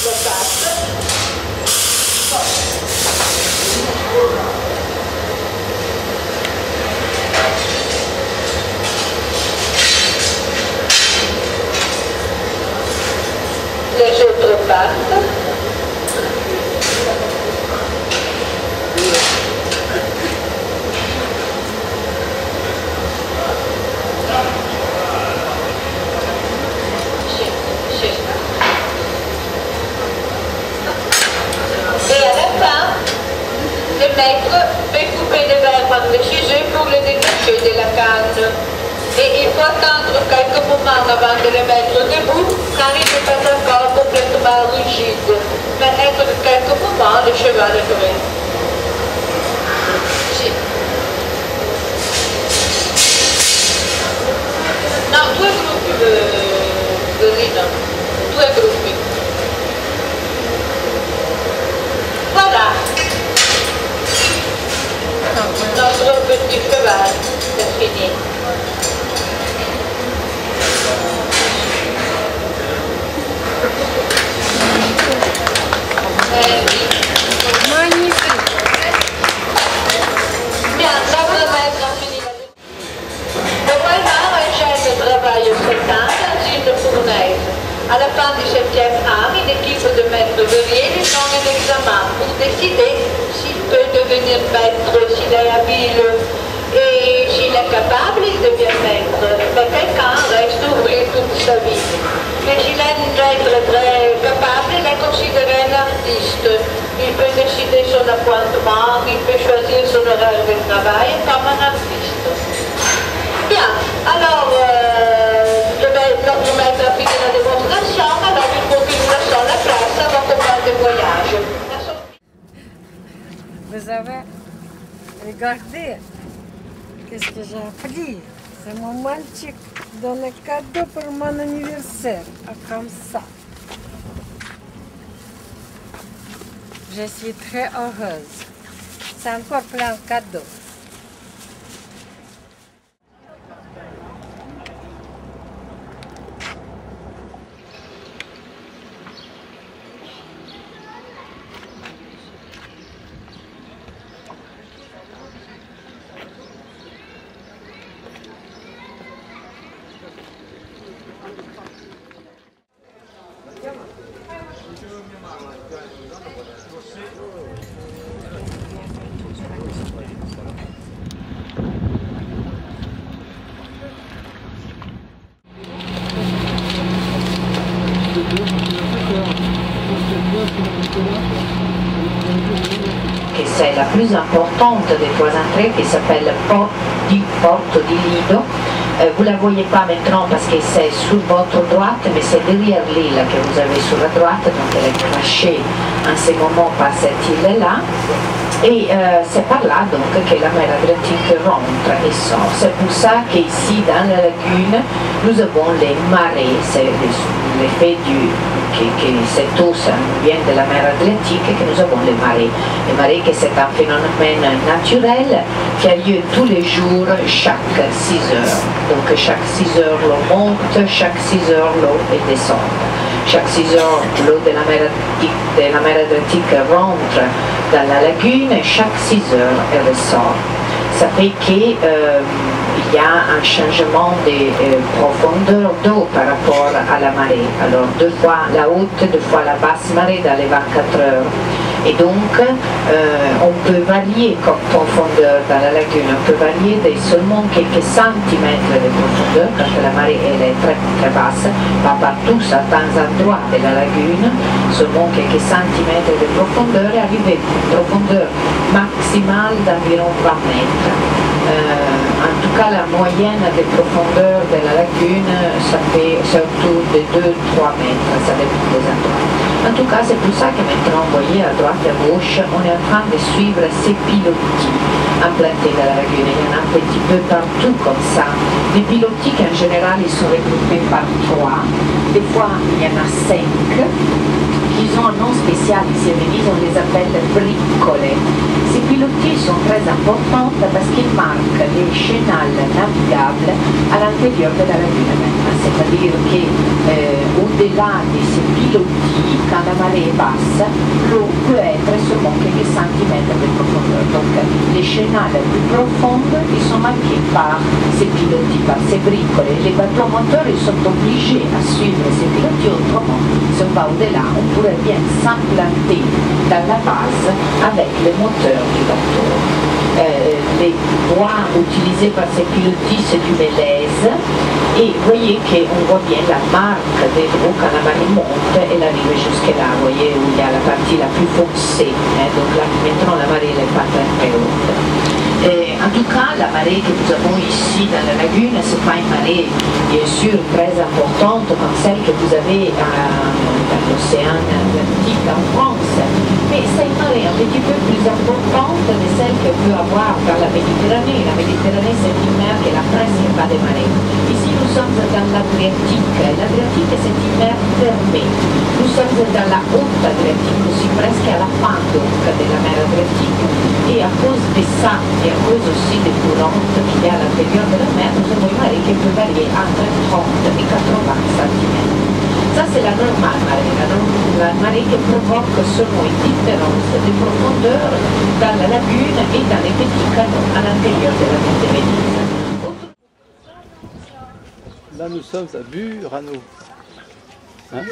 Le casque. Les autres pattes. Et à la fin, le maître fait couper le verre par le ciseau pour le détacher de la canne. Et il faut attendre quelques moments avant de le mettre debout, car il n'est pas encore complètement rigide. Mais entre quelques moments, le cheval est prêt. Si. Non, due gruppi de rino. Due gruppi. Voilà. Notre petit cheval, c'est fini. Magnifique. Bien, ça vous mettre en fini. Normalement, un jeune travaille 7 ans dans une fournaise. À la fin du 7e an, une équipe de maîtres verriers lui donne un examen pour décider s'il peut devenir maître, s'il est habile. Et s'il est capable, il devient maître. Mais quelqu'un reste ouvrier toute sa vie. Mais s'il est maître très capable, il est considéré un artiste. Il peut décider son appointement, il peut choisir son horaire de travail comme un artiste. Bien, alors, notre maître a fini la démonstration, alors il faut que nous laissons la place à notre plan de voyage. Vous avez regardé qu'est-ce que j'ai appris. C'est mon mальчик donne un cadeau pour mon anniversaire, comme ça. Je suis très heureuse. C'est encore plein de cadeaux. Che c'est la plus importante des trois entrées, qui s'appelle Porto di Lido. Vous ne la voyez pas maintenant parce que c'est sur votre droite, mais c'est derrière l'île que vous avez sur la droite, donc elle est cachée en ce moment par cette île-là. Et c'est par là donc que la mer Adriatique rentre et sort. C'est pour ça qu'ici dans la lagune, nous avons les marées. C'est l'effet que cette eau vient de la mer Adriatique que nous avons les marées. Les marées, c'est un phénomène naturel qui a lieu tous les jours, chaque 6 heures. Donc chaque 6 heures l'eau monte, chaque 6 heures l'eau descend. Chaque 6 heures l'eau de la mer Adriatique rentre dans la lagune et chaque 6 heures elle ressort. Ça fait qu'il y a un changement de profondeur d'eau par rapport à la marée. Alors 2 fois la haute, 2 fois la basse marée dans les 24 heures. Et donc on peut varier comme profondeur dans la lagune, on peut varier de seulement quelques centimètres de profondeur quand la marée elle est très, très basse, pas partout, à certains endroits de la lagune, seulement quelques centimètres de profondeur et arriver à une profondeur maximale d'environ 20 mètres. En tout cas, la moyenne de profondeur de la lagune, ça fait autour de 2-3 mètres, ça dépend des endroits. En tout cas, c'est pour ça que maintenant, vous voyez, à droite et à gauche, on est en train de suivre ces pilotis implantés dans la lagune. Il y en a un petit peu partout comme ça. Les pilotis, en général, ils sont regroupés par 3. Des fois, il y en a 5. Ils ont un nom spécial ici à Venise, on les appelle briccole. Ces pilotis sont très importants parce qu'ils marquent les chenals navigables à l'intérieur de la lagune. C'est-à-dire qu'au-delà de ces pilotis, quand la marée est basse, l'eau peut être seulement quelques centimètres de profondeur. Donc les chenals plus profonds, ils sont marqués par ces pilotis, par ces briccole. Les bateaux moteurs, ils sont obligés à suivre ces pilotis, autrement, si on va au-delà, on pourrait bien s'implanter dans la base avec le moteur du bateau. Les bois utilisés par ces pilotis, c'est du mélèze. Et vous voyez qu'on voit bien la marque de l'eau quand la marée monte, elle arrive jusque là, vous voyez, où il y a la partie la plus foncée. Donc là, maintenant, la marée n'est pas très haute. En tout cas, la marée que nous avons ici dans la lagune, ce n'est pas une marée, bien sûr, très importante comme celle que vous avez dans l'océan Atlantique en France, mais c'est une marée un petit peu plus importante de celle que peut avoir dans la Méditerranée. La Méditerranée, c'est une mer qui n'a presque pas de marée. Ici, nous sommes dans l'Adriatique. L'Adriatique, c'est une mer fermée. Nous sommes dans la haute Adriatique, aussi presque à la fin donc, de la mer Adriatique. Et à cause de ça, et à cause aussi des courantes qu'il y a à l'intérieur de la mer, nous avons une marée qui peut varier entre 30 et 80 cm. Ça, c'est la normale marée, la marée qui provoque seulement une différence de profondeur dans la lagune et dans les petits canaux à l'intérieur de la mer de Venise. Là, nous sommes à Burano. Hein?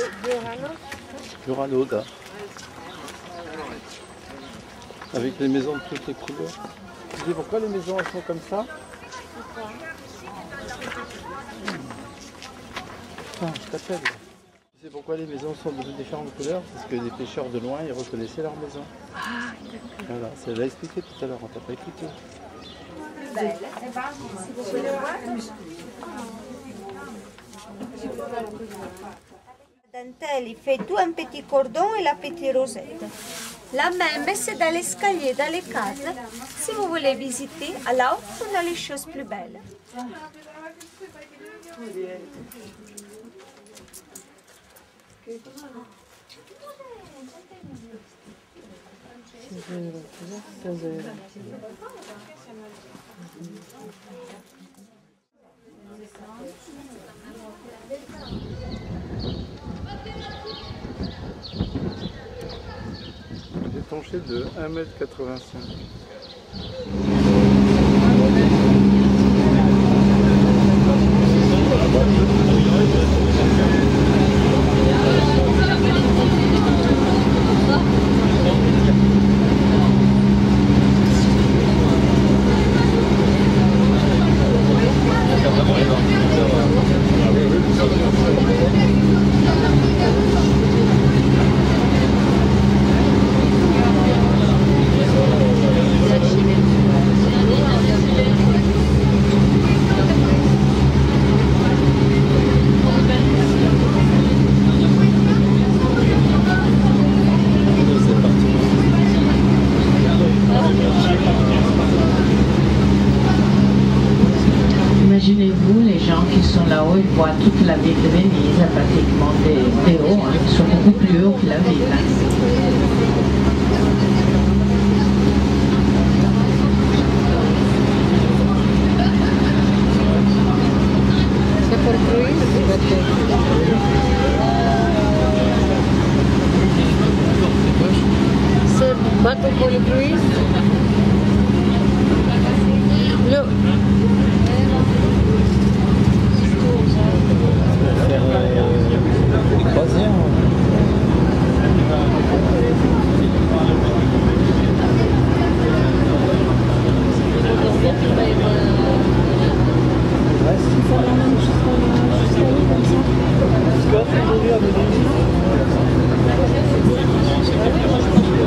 Burano, là. Avec les maisons de toutes les couleurs. Tu sais pourquoi les maisons elles sont comme ça? Attends, je t'appelle. Tu sais pourquoi les maisons sont de différentes couleurs? Parce que les pêcheurs de loin, ils reconnaissaient leur maison. Ah, voilà, ça l'a expliqué tout à l'heure, on t'a pas écouté. Dentelle, il fait tout un petit cordon et la petite rosette. La même, c'est dans l'escalier, dans les cases. Si vous voulez visiter, là on a les choses plus belles. J'ai tonché de 1,85 m. des hauts, hein, ils sont beaucoup plus hauts que la ville. C'est pour cruise, c'est bateau pour le cruise. Le... Croisière.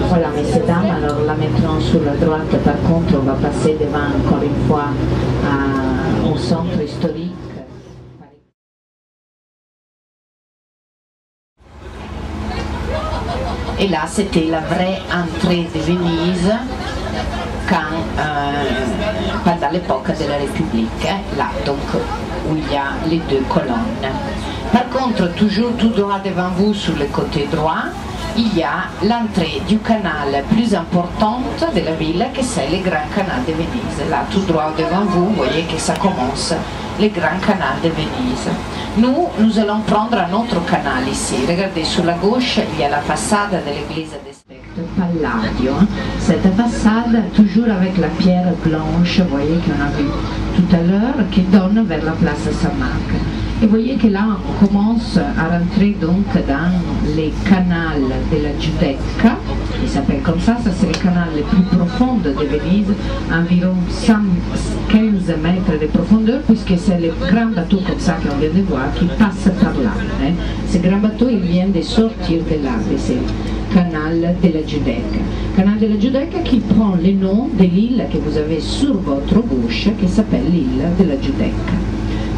Voilà, messieurs, dames, alors là maintenant sur la droite, par contre, on va passer devant encore une fois au centre historique. Et là, c'était la vraie entrée de Venise pendant l'époque de la République, là, donc, où il y a les deux colonnes. Par contre, toujours tout droit devant vous, sur le côté droit, il y a l'entrée du canal plus importante de la ville, que c'est le Grand Canal de Venise. Là, tout droit devant vous, vous voyez que ça commence, le Grand Canal de Venise. Nous allons prendre un autre canal ici. Regardez, sur la gauche, il y a la façade de l'église de Palladio. Cette façade, toujours avec la pierre blanche, vous voyez qu'on a vu tout à l'heure, qui donne vers la place Saint-Marc. Et vous voyez que là, on commence à rentrer donc dans les canals de la Giudecca, il s'appelle comme ça c'est le canal le plus profond de Venise, environ 115 mètres de profondeur, puisque c'est le grand bateau comme ça qu'on vient de voir qui passe par là. Hein. Ce grand bateau, il vient de sortir de là, de ce canal de la Giudecca. Canal de la Giudecca qui prend le nom de l'île que vous avez sur votre gauche, qui s'appelle l'île de la Giudecca.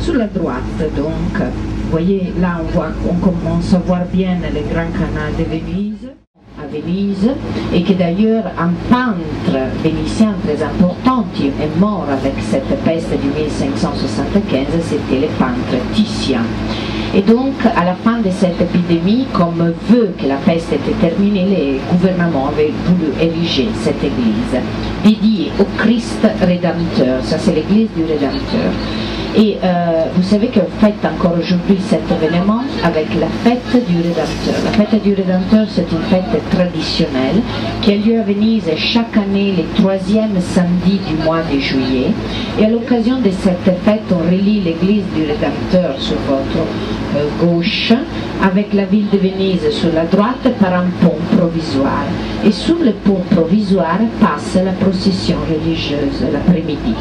Sur la droite, donc, vous voyez, là on commence à voir bien le grand canal de Venise, à Venise, et que d'ailleurs un peintre vénitien très important qui est mort avec cette peste du 1575, c'était le peintre Titien. Et donc, à la fin de cette épidémie, comme veut que la peste était terminée, le gouvernement avait voulu ériger cette église, dédiée au Christ Rédempteur. Ça, c'est l'église du Rédempteur. Et vous savez que vous faites encore aujourd'hui cet événement avec la fête du Rédempteur. La fête du Rédempteur, c'est une fête traditionnelle qui a lieu à Venise chaque année le 3e samedi du mois de juillet. Et à l'occasion de cette fête, on relie l'église du Rédempteur sur votre gauche avec la ville de Venise sur la droite par un pont provisoire. Et sur le pont provisoire passe la procession religieuse l'après-midi.